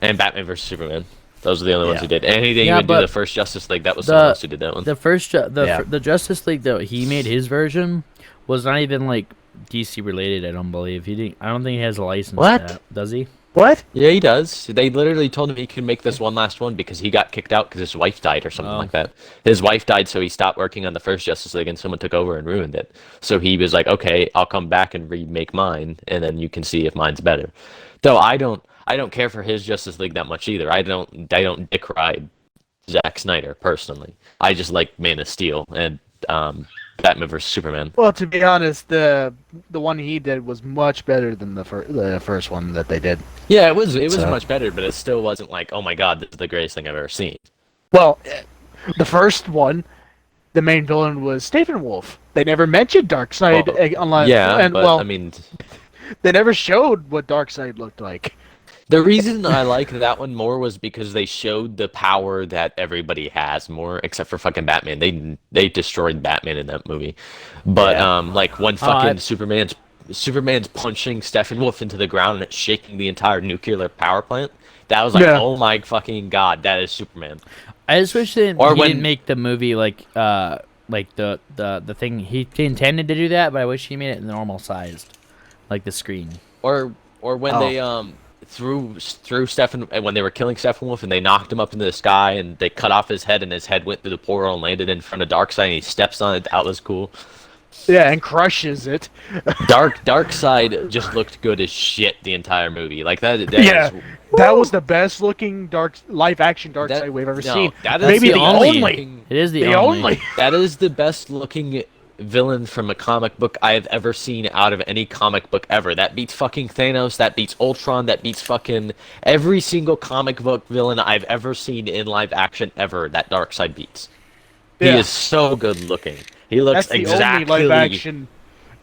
[SPEAKER 1] And Batman vs Superman. Those are the only ones he did. And he didn't even do the first Justice League. That was someone else who did that one.
[SPEAKER 2] The Justice League that he made his version was not even like DC related. I don't believe I don't think he has a license.
[SPEAKER 1] What?
[SPEAKER 2] Does he?
[SPEAKER 3] What?
[SPEAKER 1] Yeah, he does. They literally told him he could make this one last one because he got kicked out because his wife died or something like that. His wife died, so he stopped working on the first Justice League, and someone took over and ruined it. So he was like, "Okay, I'll come back and remake mine, and then you can see if mine's better." Though I don't care for his Justice League that much either. I don't dick ride Zack Snyder personally. I just like Man of Steel and Batman vs Superman.
[SPEAKER 3] Well, to be honest, the one he did was much better than the first one that they did.
[SPEAKER 1] Yeah, it was much better, but it still wasn't like, oh my god, this is the greatest thing I've ever seen.
[SPEAKER 3] Well, the first one, the main villain was Steppenwolf. They never mentioned Darkseid unless I mean, they never showed what Darkseid looked like.
[SPEAKER 1] The reason I like that one more was because they showed the power that everybody has more, except for fucking Batman. They destroyed Batman in that movie. But like when fucking Superman's punching Steppenwolf into the ground and it's shaking the entire nuclear power plant. That was like, oh my fucking god, that is Superman.
[SPEAKER 2] I just wish he didn't make the movie like the thing he intended to do that, but I wish he made it normal sized, like the screen.
[SPEAKER 1] Or when they threw when they were killing Steppenwolf and they knocked him up into the sky and they cut off his head and his head went through the portal and landed in front of Darkseid and he steps on it. That was cool.
[SPEAKER 3] Yeah, and crushes it.
[SPEAKER 1] Darkseid just looked good as shit the entire movie. Like that
[SPEAKER 3] was the best looking live action Darkseid we've ever seen.
[SPEAKER 1] That is
[SPEAKER 3] maybe the only.
[SPEAKER 2] It is the only.
[SPEAKER 1] That is the best looking villain from a comic book I have ever seen out of any comic book ever. That beats fucking Thanos, that beats Ultron, that beats fucking every single comic book villain I've ever seen in live action ever. That Darkseid beats. He is so good looking. He looks exactly
[SPEAKER 3] the only live action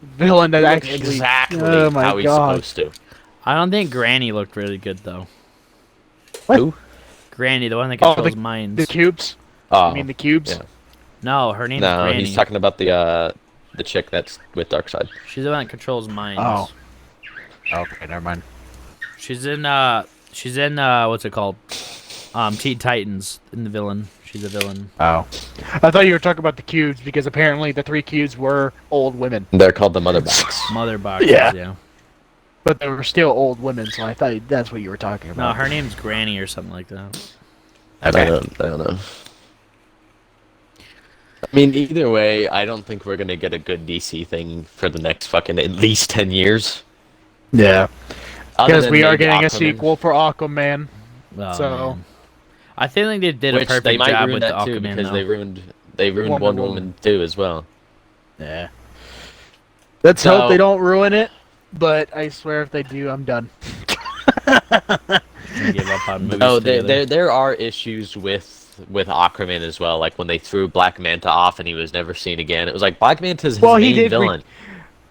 [SPEAKER 3] villain that actually
[SPEAKER 1] exactly how he's supposed to.
[SPEAKER 2] I don't think Granny looked really good though.
[SPEAKER 3] What?
[SPEAKER 1] Who?
[SPEAKER 2] Granny, the one that controls minds.
[SPEAKER 3] The cubes?
[SPEAKER 1] Oh,
[SPEAKER 3] you mean the cubes?
[SPEAKER 1] Yeah.
[SPEAKER 2] No, her name's Granny.
[SPEAKER 1] No, he's talking about the chick that's with Darkseid.
[SPEAKER 2] She's the one that controls minds.
[SPEAKER 3] Oh. Okay, never mind.
[SPEAKER 2] She's in what's it called? Teen Titans in the villain. She's a villain.
[SPEAKER 3] Oh. I thought you were talking about the cubes because apparently the 3 cubes were old women.
[SPEAKER 1] They're called the Mother Box.
[SPEAKER 2] Mother Boxes, yeah.
[SPEAKER 3] But they were still old women, so I thought that's what you were talking about.
[SPEAKER 2] No, her name's Granny or something like that.
[SPEAKER 1] Okay. I don't know. I mean, either way, I don't think we're gonna get a good DC thing for the next fucking at least 10 years.
[SPEAKER 3] Yeah.
[SPEAKER 1] Other
[SPEAKER 3] Because
[SPEAKER 1] than
[SPEAKER 3] we are
[SPEAKER 1] maybe
[SPEAKER 3] getting a
[SPEAKER 1] Aquaman,
[SPEAKER 3] sequel for Aquaman.
[SPEAKER 2] Oh
[SPEAKER 3] So,
[SPEAKER 2] man, I think they did a
[SPEAKER 1] which they
[SPEAKER 2] perfect
[SPEAKER 1] might
[SPEAKER 2] job
[SPEAKER 1] ruin
[SPEAKER 2] with the
[SPEAKER 1] that too
[SPEAKER 2] Aquaman
[SPEAKER 1] because
[SPEAKER 2] though.
[SPEAKER 1] they ruined Wonder Woman 2 as well.
[SPEAKER 2] Yeah.
[SPEAKER 3] let's hope they
[SPEAKER 1] So
[SPEAKER 3] don't ruin it. But I swear if they do, I'm done.
[SPEAKER 2] Give up on movies
[SPEAKER 1] oh,
[SPEAKER 2] together.
[SPEAKER 1] there are issues with Aquaman as well. Like when they threw Black Manta off and he was never seen again. It was like Black Manta's his
[SPEAKER 3] Well, he
[SPEAKER 1] main
[SPEAKER 3] did.
[SPEAKER 1] villain.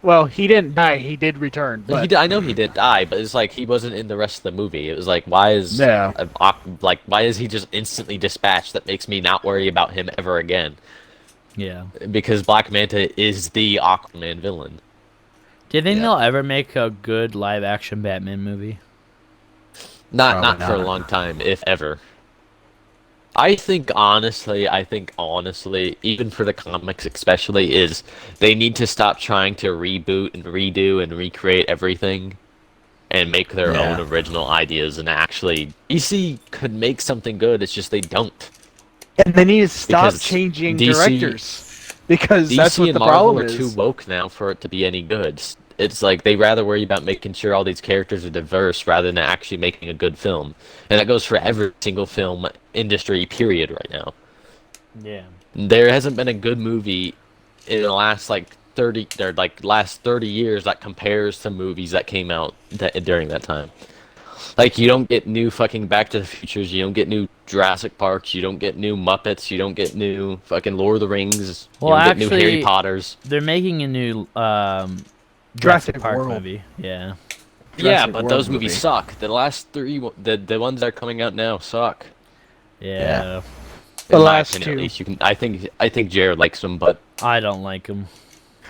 [SPEAKER 3] Well, he didn't die. He did return. But
[SPEAKER 1] I know he did die, but it's like he wasn't in the rest of the movie. It was like, why is
[SPEAKER 3] Yeah.
[SPEAKER 1] why is he just instantly dispatched? That makes me not worry about him ever again.
[SPEAKER 2] Yeah.
[SPEAKER 1] Because Black Manta is the Aquaman villain.
[SPEAKER 2] Do you think
[SPEAKER 3] Yeah.
[SPEAKER 2] they'll ever make a good live action Batman movie?
[SPEAKER 1] Not
[SPEAKER 3] Probably
[SPEAKER 1] for a
[SPEAKER 3] not.
[SPEAKER 1] long time, if ever. I think honestly, even for the comics especially, is they need to stop trying to reboot and redo and recreate everything and make their
[SPEAKER 3] Yeah.
[SPEAKER 1] own original ideas and actually DC could make something good, it's just they don't.
[SPEAKER 3] And they need to stop
[SPEAKER 1] Because
[SPEAKER 3] changing
[SPEAKER 1] DC
[SPEAKER 3] directors. Because that's
[SPEAKER 1] DC
[SPEAKER 3] what
[SPEAKER 1] and
[SPEAKER 3] the
[SPEAKER 1] Marvel
[SPEAKER 3] problem
[SPEAKER 1] are too
[SPEAKER 3] is.
[SPEAKER 1] woke now for it to be any good. It's like they rather worry about making sure all these characters are diverse rather than actually making a good film. And that goes for every single film industry period right now.
[SPEAKER 2] Yeah.
[SPEAKER 1] There hasn't been a good movie in the last last 30 years that compares to movies that came out during that time. Like you don't get new fucking Back to the Futures, you don't get new Jurassic Parks, you don't get new Muppets, you don't get new fucking Lord of the Rings, you
[SPEAKER 2] Well,
[SPEAKER 1] don't get new Harry
[SPEAKER 2] actually,
[SPEAKER 1] Potters.
[SPEAKER 2] they're making a new
[SPEAKER 3] Jurassic
[SPEAKER 2] Park
[SPEAKER 3] World.
[SPEAKER 2] movie. Yeah.
[SPEAKER 1] Yeah,
[SPEAKER 3] Jurassic
[SPEAKER 1] but
[SPEAKER 3] World
[SPEAKER 1] those
[SPEAKER 3] movie.
[SPEAKER 1] movies suck. The last three, the ones that are coming out now suck.
[SPEAKER 2] Yeah.
[SPEAKER 3] The
[SPEAKER 1] In my
[SPEAKER 3] last
[SPEAKER 1] opinion, at
[SPEAKER 3] two.
[SPEAKER 1] least you can. I think Jared likes them, but
[SPEAKER 2] I don't like them.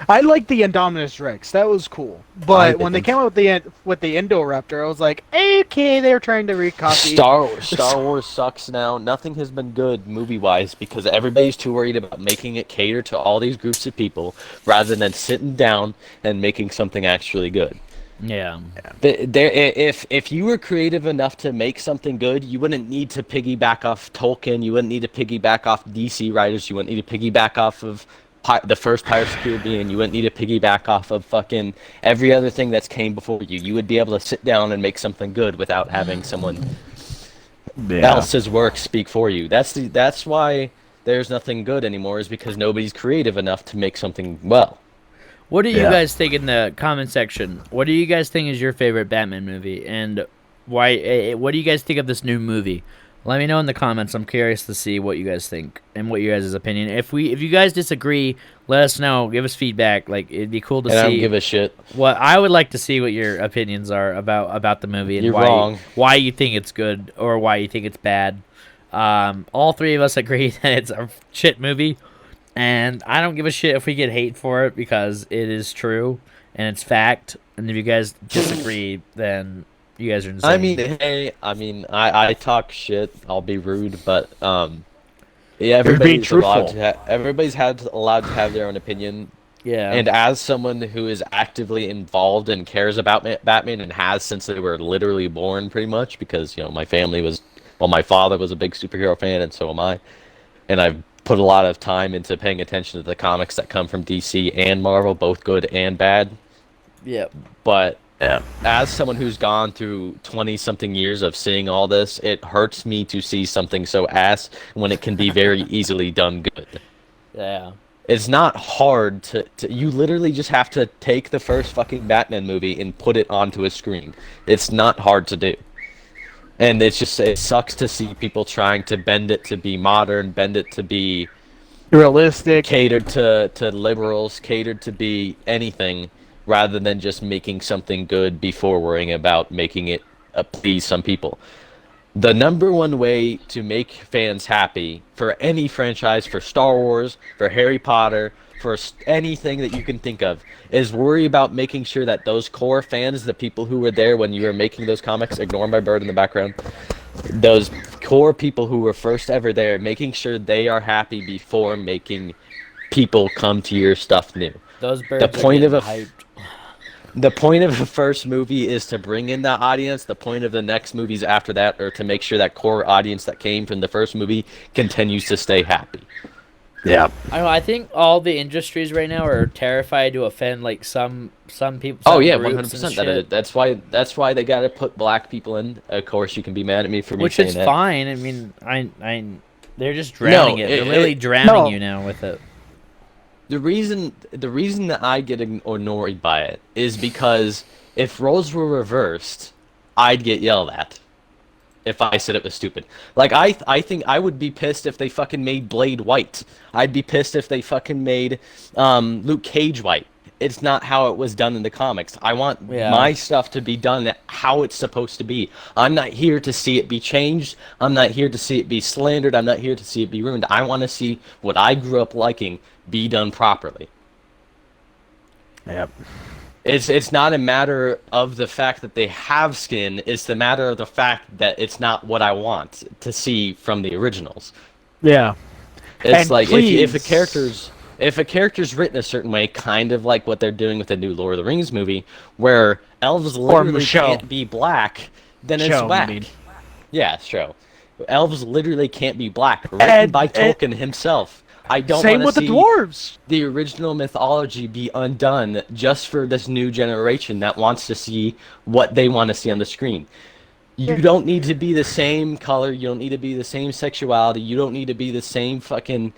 [SPEAKER 3] I like the Indominus Rex. That was cool.
[SPEAKER 1] I
[SPEAKER 3] But when they
[SPEAKER 1] didn't.
[SPEAKER 3] came out with the Indoraptor, I was like, okay, they were trying to recopy.
[SPEAKER 1] Star Wars sucks now. Nothing has been good movie wise because everybody's too worried about making it cater to all these groups of people rather than sitting down and making something actually good.
[SPEAKER 2] Yeah.
[SPEAKER 1] If you were creative enough to make something good, you wouldn't need to piggyback off Tolkien. You wouldn't need to piggyback off DC writers. You wouldn't need to piggyback off of the first Pirates of the Caribbean. You wouldn't need to piggyback off of fucking every other thing that's came before you. You would be able to sit down and make something good without having someone else's work speak for you. That's why there's nothing good anymore, is because nobody's creative enough to make something well.
[SPEAKER 2] What do you
[SPEAKER 3] Yeah.
[SPEAKER 2] guys think in the comment section? What do you guys think is your favorite Batman movie, and why? What do you guys think of this new movie? Let me know in the comments. I'm curious to see what you guys think and what you guys' opinion. If you guys disagree, let us know. Give us feedback. Like it'd be cool to
[SPEAKER 1] And I
[SPEAKER 2] see.
[SPEAKER 1] don't give a shit.
[SPEAKER 2] What I would like to see what your opinions are about the movie and
[SPEAKER 1] You're
[SPEAKER 2] why
[SPEAKER 1] wrong.
[SPEAKER 2] why you think it's good or why you think it's bad. All three of us agree that it's a shit movie, and I don't give a shit if we get hate for it because it is true and it's fact. And if you guys disagree, then you guys are insane.
[SPEAKER 1] I talk shit. I'll be rude, but yeah,
[SPEAKER 3] being
[SPEAKER 1] everybody's allowed
[SPEAKER 3] truthful.
[SPEAKER 1] everybody's allowed to have their own opinion.
[SPEAKER 2] yeah,
[SPEAKER 1] And as someone who is actively involved and cares about Batman and has since they were literally born, pretty much, because my my father was a big superhero fan, and so am I, and I've put a lot of time into paying attention to the comics that come from DC and Marvel, both good and bad.
[SPEAKER 2] yeah,
[SPEAKER 1] But as someone who's gone through 20-something years of seeing all this, it hurts me to see something so ass when it can be very easily done good.
[SPEAKER 2] yeah.
[SPEAKER 1] It's not hard to you literally just have to take the first fucking Batman movie and put it onto a screen. It's not hard to do. And it sucks to see people trying to bend it to be modern, bend it to be
[SPEAKER 3] Realistic.
[SPEAKER 1] catered to liberals, catered to be anything, rather than just making something good before worrying about making it please some people. The number one way to make fans happy for any franchise, for Star Wars, for Harry Potter, for anything that you can think of, is worry about making sure that those core fans, the people who were there when you were making those comics, ignore my bird in the background, those core people who were first ever there, making sure they are happy before making people come to your stuff new.
[SPEAKER 2] Those birds
[SPEAKER 1] point
[SPEAKER 2] are
[SPEAKER 1] of
[SPEAKER 2] getting
[SPEAKER 1] a
[SPEAKER 2] hyped.
[SPEAKER 1] The point of the first movie is to bring in the audience. The point of the next movies after that are to make sure that core audience that came from the first movie continues to stay happy.
[SPEAKER 3] Yeah.
[SPEAKER 2] I don't know, I think all the industries right now are terrified to offend like some people.
[SPEAKER 1] Oh
[SPEAKER 2] Some
[SPEAKER 1] yeah,
[SPEAKER 2] groups and
[SPEAKER 1] 100%.
[SPEAKER 2] shit,
[SPEAKER 1] That's why they gotta put black people in. Of course, you can be mad at me for me
[SPEAKER 2] which
[SPEAKER 1] saying
[SPEAKER 2] is
[SPEAKER 1] that.
[SPEAKER 2] fine. I mean, they're just drowning
[SPEAKER 1] No,
[SPEAKER 2] it. They're literally drowning
[SPEAKER 3] no.
[SPEAKER 2] you now with it.
[SPEAKER 1] the reason that I get annoyed by it is because if roles were reversed, I'd get yelled at if I said it was stupid. Like I think I would be pissed if they fucking made Blade white. I'd be pissed if they fucking made Luke Cage white. It's not how it was done in the comics. I want
[SPEAKER 2] Yeah.
[SPEAKER 1] my stuff to be done how it's supposed to be. I'm not here to see it be changed. I'm not here to see it be slandered. I'm not here to see it be ruined. I want to see what I grew up liking be done properly.
[SPEAKER 3] Yep.
[SPEAKER 1] It's not a matter of the fact that they have skin. It's the matter of the fact that it's not what I want to see from the originals.
[SPEAKER 3] Yeah.
[SPEAKER 1] It's
[SPEAKER 3] And
[SPEAKER 1] like
[SPEAKER 3] please,
[SPEAKER 1] if a character's written a certain way, kind of like what they're doing with the new Lord of the Rings movie, where elves literally
[SPEAKER 3] show.
[SPEAKER 1] can't be black, then it's
[SPEAKER 3] Show,
[SPEAKER 1] whack.
[SPEAKER 3] I mean.
[SPEAKER 1] Yeah, show. Elves literally can't be black. Written
[SPEAKER 3] And-
[SPEAKER 1] by
[SPEAKER 3] and-
[SPEAKER 1] Tolkien himself. I don't
[SPEAKER 3] Same
[SPEAKER 1] want
[SPEAKER 3] with
[SPEAKER 1] to
[SPEAKER 3] the
[SPEAKER 1] see
[SPEAKER 3] dwarves.
[SPEAKER 1] the original mythology be undone just for this new generation that wants to see what they want to see on the screen. You don't need to be the same color. You don't need to be the same sexuality. You don't need to be the same fucking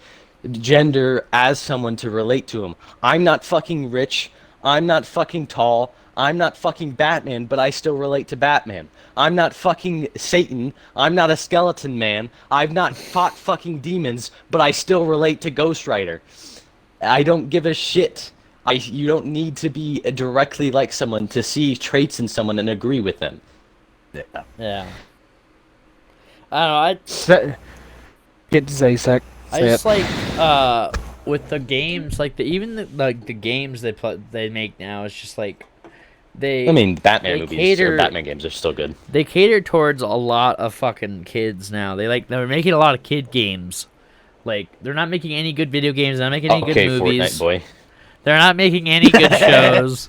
[SPEAKER 1] gender as someone to relate to them. I'm not fucking rich. I'm not fucking tall. I'm not fucking Batman, but I still relate to Batman. I'm not fucking Satan. I'm not a skeleton man. I've not fought fucking demons, but I still relate to Ghost Rider. I don't give a shit. You don't need to be directly like someone to see traits in someone and agree with them.
[SPEAKER 2] Yeah. I don't know.
[SPEAKER 3] Get to say sec.
[SPEAKER 2] I
[SPEAKER 3] Say
[SPEAKER 2] just
[SPEAKER 3] it.
[SPEAKER 2] like with the games, like even the games they make now, it's just like
[SPEAKER 1] I mean, Batman
[SPEAKER 2] they
[SPEAKER 1] movies or
[SPEAKER 2] cater-
[SPEAKER 1] Batman games are still good.
[SPEAKER 2] they cater towards a lot of fucking kids now. They're making a lot of kid games. Like they're not making any good video games. They're not making any
[SPEAKER 1] Okay,
[SPEAKER 2] good movies.
[SPEAKER 1] Fortnite boy.
[SPEAKER 2] They're not making any good shows.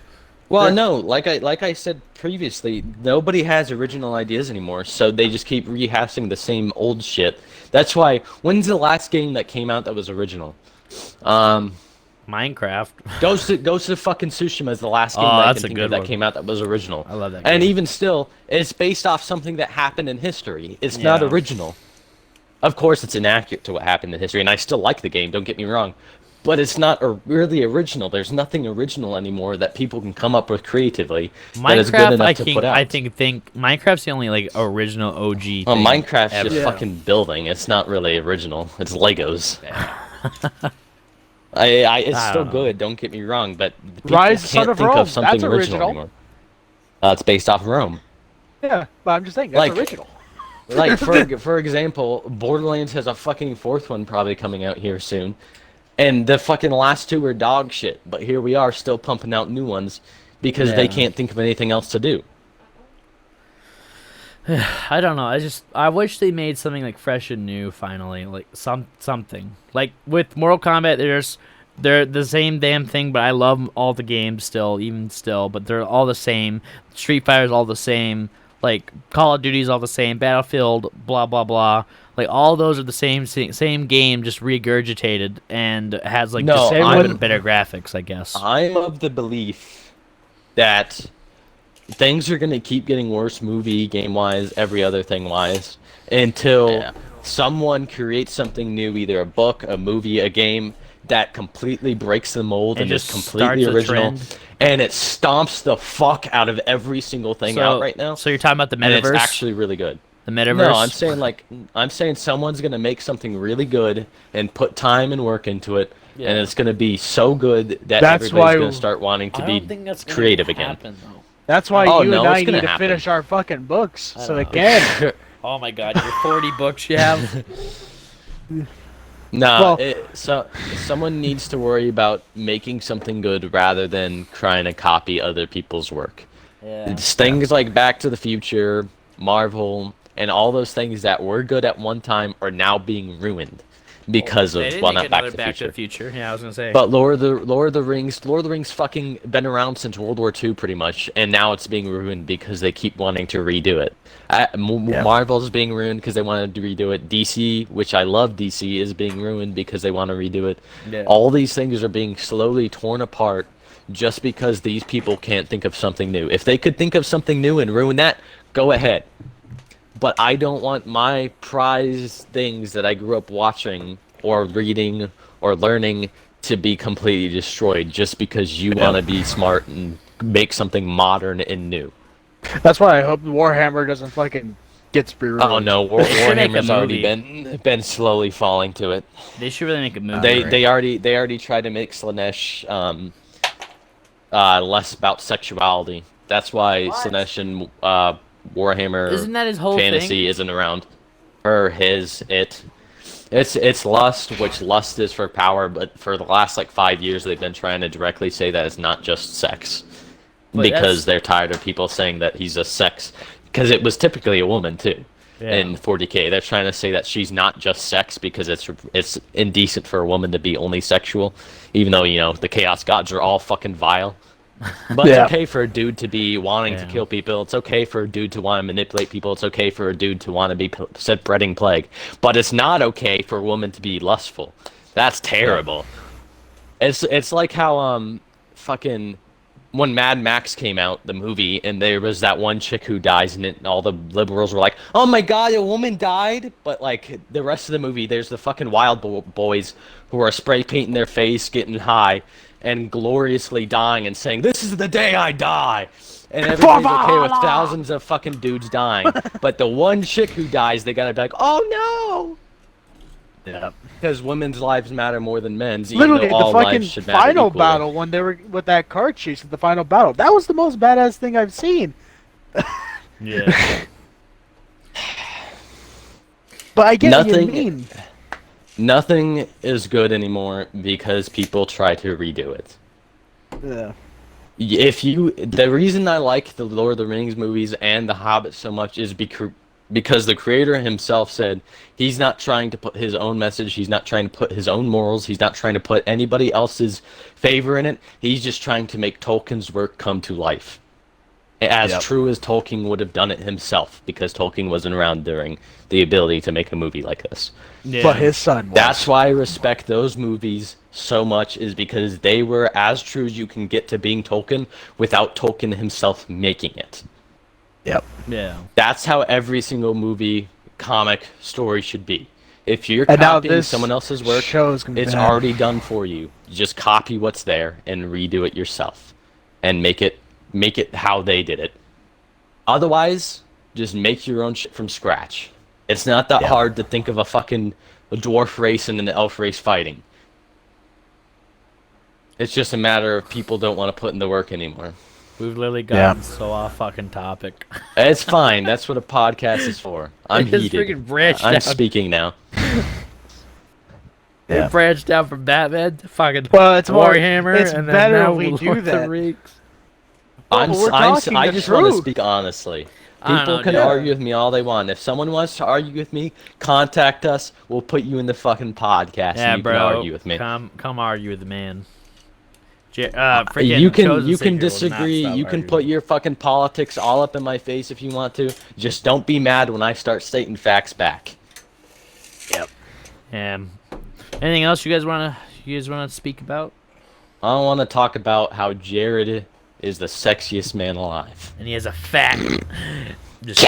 [SPEAKER 1] Well, no, like I said previously, nobody has original ideas anymore, so they just keep rehashing the same old shit. That's why. When's the last game that came out that was original?
[SPEAKER 2] Minecraft.
[SPEAKER 1] Ghost of fucking Tsushima is the last game
[SPEAKER 2] Oh,
[SPEAKER 1] that I
[SPEAKER 2] that's
[SPEAKER 1] can
[SPEAKER 2] a
[SPEAKER 1] think
[SPEAKER 2] good
[SPEAKER 1] of that
[SPEAKER 2] one.
[SPEAKER 1] came out that was original.
[SPEAKER 2] I love that
[SPEAKER 1] And
[SPEAKER 2] game.
[SPEAKER 1] even still, it's based off something that happened in history. It's not
[SPEAKER 2] Yeah.
[SPEAKER 1] original. Of course, it's inaccurate to what happened in history, and I still like the game. Don't get me wrong, but it's not really original. There's nothing original anymore that people can come up with creatively that is good
[SPEAKER 2] Minecraft,
[SPEAKER 1] enough to put out.
[SPEAKER 2] I think Minecraft's the only like original OG.
[SPEAKER 1] Well,
[SPEAKER 2] thing
[SPEAKER 1] Minecraft's
[SPEAKER 2] ever.
[SPEAKER 1] just
[SPEAKER 3] Yeah.
[SPEAKER 1] fucking building. It's not really original. It's Legos. It's
[SPEAKER 2] I
[SPEAKER 1] still
[SPEAKER 2] don't know.
[SPEAKER 1] good. Don't get me wrong, but people
[SPEAKER 3] Rise of Son
[SPEAKER 1] can't
[SPEAKER 3] of
[SPEAKER 1] think
[SPEAKER 3] Rome,
[SPEAKER 1] of something
[SPEAKER 3] that's
[SPEAKER 1] original
[SPEAKER 3] original.
[SPEAKER 1] anymore. It's based off Rome.
[SPEAKER 3] Yeah, but I'm just saying that's
[SPEAKER 1] Like-
[SPEAKER 3] original.
[SPEAKER 1] Like for example, Borderlands has a fucking fourth one probably coming out here soon, and the fucking last two were dog shit. But here we are still pumping out new ones because they
[SPEAKER 2] Yeah.
[SPEAKER 1] can't think of anything else to do.
[SPEAKER 2] I don't know. I wish they made something like fresh and new finally, like something. Like with Mortal Kombat, they're the same damn thing, but I love all the games still, even still, but they're all the same. Street Fighter's all the same. Like Call of Duty's all the same. Battlefield, blah blah blah. Like all those are the same game, just regurgitated, and has like
[SPEAKER 1] No,
[SPEAKER 2] just a
[SPEAKER 3] I'm-
[SPEAKER 2] little bit better graphics, I guess.
[SPEAKER 1] I'm of the belief that things are gonna keep getting worse, movie, game wise, every other thing wise, until
[SPEAKER 2] Yeah.
[SPEAKER 1] someone creates something new, either a book, a movie, a game that completely breaks the mold and is
[SPEAKER 2] just
[SPEAKER 1] completely
[SPEAKER 2] starts a
[SPEAKER 1] original,
[SPEAKER 2] trend.
[SPEAKER 1] and it stomps the fuck out of every single thing out right now.
[SPEAKER 2] So you're talking about the
[SPEAKER 1] And it's
[SPEAKER 2] metaverse?
[SPEAKER 1] actually really good.
[SPEAKER 2] The metaverse?
[SPEAKER 1] No, I'm saying someone's gonna make something really good and put time and work into it,
[SPEAKER 2] Yeah.
[SPEAKER 1] and it's gonna be so good that
[SPEAKER 3] That's
[SPEAKER 1] everybody's
[SPEAKER 3] why-
[SPEAKER 1] gonna start wanting to
[SPEAKER 2] I
[SPEAKER 1] be
[SPEAKER 2] don't think that's gonna
[SPEAKER 1] creative again.
[SPEAKER 2] happen, though.
[SPEAKER 3] That's why
[SPEAKER 1] Oh,
[SPEAKER 3] you
[SPEAKER 1] no,
[SPEAKER 3] and I
[SPEAKER 1] it's gonna
[SPEAKER 3] need to
[SPEAKER 1] happen.
[SPEAKER 3] finish our fucking books. So
[SPEAKER 2] don't know.
[SPEAKER 3] again,
[SPEAKER 2] Oh my god, your 40 books you have?
[SPEAKER 1] Nah,
[SPEAKER 3] Well-
[SPEAKER 1] so someone needs to worry about making something good rather than trying to copy other people's work.
[SPEAKER 2] Yeah.
[SPEAKER 1] It's things like Back to the Future, Marvel, and all those things that were good at one time are now being ruined because
[SPEAKER 2] They
[SPEAKER 1] of
[SPEAKER 2] did
[SPEAKER 1] well,
[SPEAKER 2] make
[SPEAKER 1] not Back
[SPEAKER 2] another
[SPEAKER 1] to
[SPEAKER 2] Back to
[SPEAKER 1] the
[SPEAKER 2] the
[SPEAKER 1] Future.
[SPEAKER 2] Future. Yeah, I was gonna say.
[SPEAKER 1] But Lord of the Rings fucking been around since World War II pretty much, and now it's being ruined because they keep wanting to redo it. Marvel's being ruined because they wanted to redo it. DC, which I love DC, is being ruined because they want to redo it.
[SPEAKER 2] Yeah.
[SPEAKER 1] All these things are being slowly torn apart just because these people can't think of something new. If they could think of something new and ruin that, go ahead. But I don't want my prized things that I grew up watching or reading or learning to be completely destroyed just because you want to be smart and make something modern and new.
[SPEAKER 3] That's why I hope Warhammer doesn't fucking get ruined.
[SPEAKER 1] Oh no,
[SPEAKER 2] should make a
[SPEAKER 1] Warhammer's already
[SPEAKER 2] movie.
[SPEAKER 1] been slowly falling to it.
[SPEAKER 2] They should really make a movie.
[SPEAKER 1] They already tried to make Slanesh less about sexuality. That's why Slanesh and Warhammer
[SPEAKER 2] Isn't that his whole
[SPEAKER 1] fantasy
[SPEAKER 2] thing?
[SPEAKER 1] isn't around. Her, his, it. It's lust, which lust is for power, but for the last like 5 years they've been trying to directly say that it's not just sex.
[SPEAKER 2] But
[SPEAKER 1] Because they're tired of people saying that he's a sex, because it was typically a woman too.
[SPEAKER 2] Yeah.
[SPEAKER 1] In 40K, they're trying to say that she's not just sex because it's indecent for a woman to be only sexual, even though the Chaos Gods are all fucking vile. But it's okay for a dude to be wanting to kill people. It's okay for a dude to want to manipulate people. It's okay for a dude to want to be spreading plague. But it's not okay for a woman to be lustful. That's terrible. It's like how fucking when Mad Max came out, the movie, and there was that one chick who dies in it, and all the liberals were like, "Oh my god, a woman died!" But like the rest of the movie, there's the fucking wild boys who are spray painting their face, getting high, and gloriously dying and saying, "This is the day I die." And everybody's okay with thousands of fucking dudes dying. But the one chick who dies, they gotta be like, "Oh no!"
[SPEAKER 3] Yeah.
[SPEAKER 1] Because women's lives matter more than men's.
[SPEAKER 3] Literally,
[SPEAKER 1] even though all
[SPEAKER 3] the fucking
[SPEAKER 1] lives should matter
[SPEAKER 3] final
[SPEAKER 1] equally.
[SPEAKER 3] battle when they were with that car chase at the final battle. That was the most badass thing I've seen.
[SPEAKER 2] Yeah.
[SPEAKER 3] But I get what you
[SPEAKER 1] Nothing-
[SPEAKER 3] mean.
[SPEAKER 1] Nothing is good anymore because people try to redo it.
[SPEAKER 3] Yeah.
[SPEAKER 1] The reason I like the Lord of the Rings movies and The Hobbit so much is because the creator himself said he's not trying to put his own message, he's not trying to put his own morals, he's not trying to put anybody else's favor in it. He's just trying to make Tolkien's work come to life. As true as Tolkien would have done it himself, because Tolkien wasn't around during the ability to make a movie like this.
[SPEAKER 2] Yeah.
[SPEAKER 3] But his son was.
[SPEAKER 1] That's why I respect those movies so much, is because they were as true as you can get to being Tolkien without Tolkien himself making it.
[SPEAKER 3] Yep.
[SPEAKER 2] Yeah.
[SPEAKER 1] That's how every single movie, comic, story should be. If you're
[SPEAKER 3] And now
[SPEAKER 1] copying
[SPEAKER 3] this
[SPEAKER 1] someone else's work,
[SPEAKER 3] show's gonna be
[SPEAKER 1] it's
[SPEAKER 3] bad.
[SPEAKER 1] already done for you. You just copy what's there and redo it yourself, and make it how they did it. Otherwise, just make your own shit from scratch. It's not that hard to think of a dwarf race and an elf race fighting. It's just a matter of people don't want to put in the work anymore.
[SPEAKER 2] We've literally gotten so off fucking topic.
[SPEAKER 1] It's fine. That's what a podcast is for. I'm
[SPEAKER 2] We just
[SPEAKER 1] heated.
[SPEAKER 2] freaking branched
[SPEAKER 1] I'm
[SPEAKER 2] out.
[SPEAKER 1] speaking now.
[SPEAKER 2] We branched out from Batman to fucking
[SPEAKER 3] Well, it's more-
[SPEAKER 2] Warhammer,
[SPEAKER 3] it's
[SPEAKER 2] and then
[SPEAKER 3] better
[SPEAKER 2] now
[SPEAKER 3] if we
[SPEAKER 2] Lord
[SPEAKER 3] do
[SPEAKER 2] of the
[SPEAKER 3] that.
[SPEAKER 2] Rings.
[SPEAKER 1] I
[SPEAKER 3] we're talking
[SPEAKER 1] I
[SPEAKER 3] the
[SPEAKER 1] just want to
[SPEAKER 3] truth.
[SPEAKER 1] speak honestly.
[SPEAKER 2] I don't
[SPEAKER 1] People
[SPEAKER 2] know,
[SPEAKER 1] can
[SPEAKER 2] dude.
[SPEAKER 1] argue with me all they want. If someone wants to argue with me, contact us. We'll put you in the fucking podcast
[SPEAKER 2] Yeah,
[SPEAKER 1] and you
[SPEAKER 2] bro.
[SPEAKER 1] can argue with me.
[SPEAKER 2] Come argue with the man.
[SPEAKER 1] You
[SPEAKER 2] Freaking
[SPEAKER 1] can
[SPEAKER 2] Chosen
[SPEAKER 1] you
[SPEAKER 2] Seeker
[SPEAKER 1] can
[SPEAKER 2] will not
[SPEAKER 1] disagree.
[SPEAKER 2] stop
[SPEAKER 1] You can
[SPEAKER 2] arguing.
[SPEAKER 1] put your fucking politics all up in my face if you want to. Just don't be mad when I start stating facts back.
[SPEAKER 2] Anything else you guys wanna speak about?
[SPEAKER 1] I want to talk about how Jared is the sexiest man alive.
[SPEAKER 2] And he has a fat. Just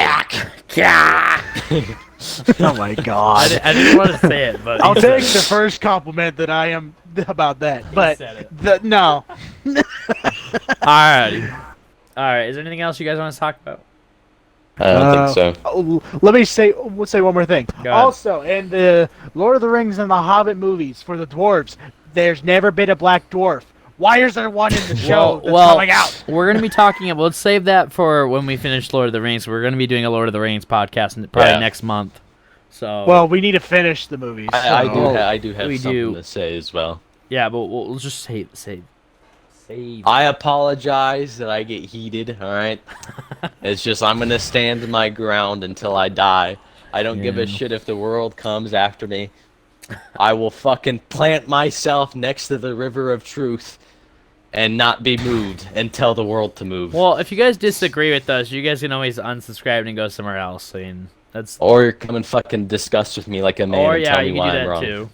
[SPEAKER 3] Oh my god.
[SPEAKER 2] I didn't want to say it, but
[SPEAKER 3] I'll
[SPEAKER 2] he
[SPEAKER 3] take
[SPEAKER 2] said
[SPEAKER 3] the first compliment that I am about that. But
[SPEAKER 2] said it.
[SPEAKER 3] no.
[SPEAKER 2] it. Alright. Is there anything else you guys want to talk about?
[SPEAKER 1] I don't think so.
[SPEAKER 3] Oh, let me say one more thing.
[SPEAKER 2] Go ahead.
[SPEAKER 3] Also, in the Lord of the Rings and the Hobbit movies for the dwarves, there's never been a black dwarf. Why is there one in the show that's coming out?
[SPEAKER 2] We're gonna be talking. Let's save that for when we finish Lord of the Rings. We're gonna be doing a Lord of the Rings podcast probably next month. So
[SPEAKER 3] Well, we need to finish the movies.
[SPEAKER 1] I
[SPEAKER 3] so-
[SPEAKER 1] do have
[SPEAKER 2] We
[SPEAKER 1] something
[SPEAKER 2] do.
[SPEAKER 1] to say as well.
[SPEAKER 2] yeah, but we'll just save.
[SPEAKER 1] I apologize that I get heated, alright? It's just I'm gonna stand my ground until I die. I don't give
[SPEAKER 2] Yeah.
[SPEAKER 1] a shit if the world comes after me. I will fucking plant myself next to the river of truth and not be moved and tell the world to move.
[SPEAKER 2] Well, if you guys disagree with us, you guys can always unsubscribe and go somewhere else. I mean, that's.
[SPEAKER 1] Or come and fucking discuss with me like a man and tell me why I'm wrong.
[SPEAKER 2] Too.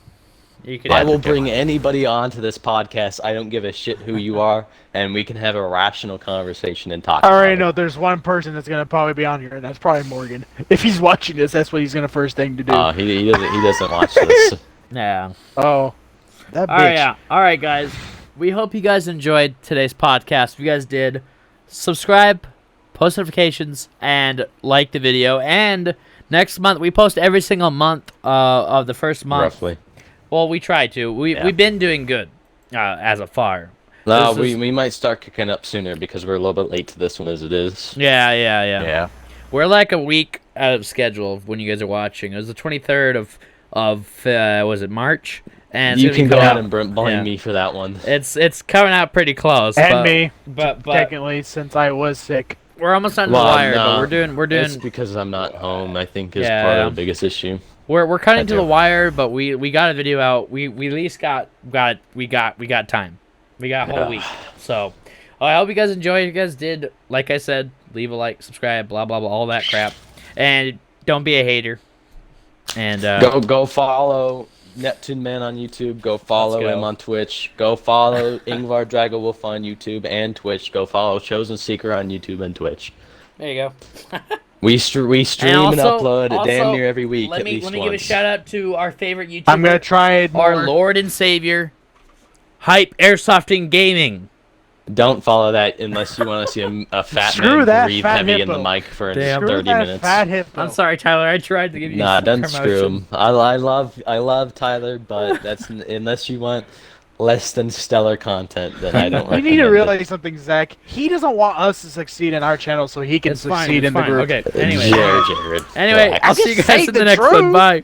[SPEAKER 2] You can
[SPEAKER 1] I will bring anybody onto this podcast. I don't give a shit who you are, and we can have a rational conversation and talk.
[SPEAKER 3] I already know there's one person that's gonna probably be on here, and that's probably Morgan. If he's watching this, that's what he's gonna first thing to do.
[SPEAKER 1] Oh, he doesn't watch this.
[SPEAKER 2] Yeah.
[SPEAKER 3] Oh, that bitch.
[SPEAKER 2] All right, guys. We hope you guys enjoyed today's podcast. If you guys did, subscribe, post notifications, and like the video. And next month, we post every single month of the first month.
[SPEAKER 1] Roughly.
[SPEAKER 2] Well, we try to. We've been doing good as of far.
[SPEAKER 1] No, we might start kicking up sooner because we're a little bit late to this one as it is.
[SPEAKER 2] Yeah. We're like a week out of schedule when you guys are watching. It was the 23rd of was it March? And
[SPEAKER 1] you can go ahead and blame me for that one.
[SPEAKER 2] It's coming out pretty close.
[SPEAKER 3] And me,
[SPEAKER 2] but
[SPEAKER 3] technically, since I was sick.
[SPEAKER 2] We're almost on the wire, but we're doing.
[SPEAKER 1] It's because I'm not home. I think is part of the biggest issue.
[SPEAKER 2] We're cutting to the wire, but we got a video out. We at least got time. We got a whole week. So I hope you guys enjoyed. If you guys did, like I said, leave a like, subscribe, blah blah blah, all that crap, and don't be a hater. And
[SPEAKER 1] go follow Neptune Man on YouTube. Go follow him on Twitch. Go follow Ingvar Dragowolf on YouTube and Twitch. Go follow Chosen Seeker on YouTube and Twitch.
[SPEAKER 2] There you go.
[SPEAKER 1] We stream and upload damn near every week.
[SPEAKER 2] Let me give a shout out to our favorite YouTuber.
[SPEAKER 3] I'm gonna try it.
[SPEAKER 2] Our Lord and Savior, Hype Airsofting Gaming.
[SPEAKER 1] Don't follow that unless you want to see a fat man breathe heavy in the mic for 30 minutes.
[SPEAKER 3] Fat hippo.
[SPEAKER 2] I'm sorry, Tyler. I tried to give you.
[SPEAKER 1] Nah, don't screw him. I love Tyler, but that's unless you want less than stellar content, then I don't.
[SPEAKER 3] We need to realize something, Zach. He doesn't want us to succeed in our channel, so he can succeed in the group.
[SPEAKER 2] Okay. Anyway,
[SPEAKER 1] Jared.
[SPEAKER 2] Anyway, I'll see you guys in the next one. Bye.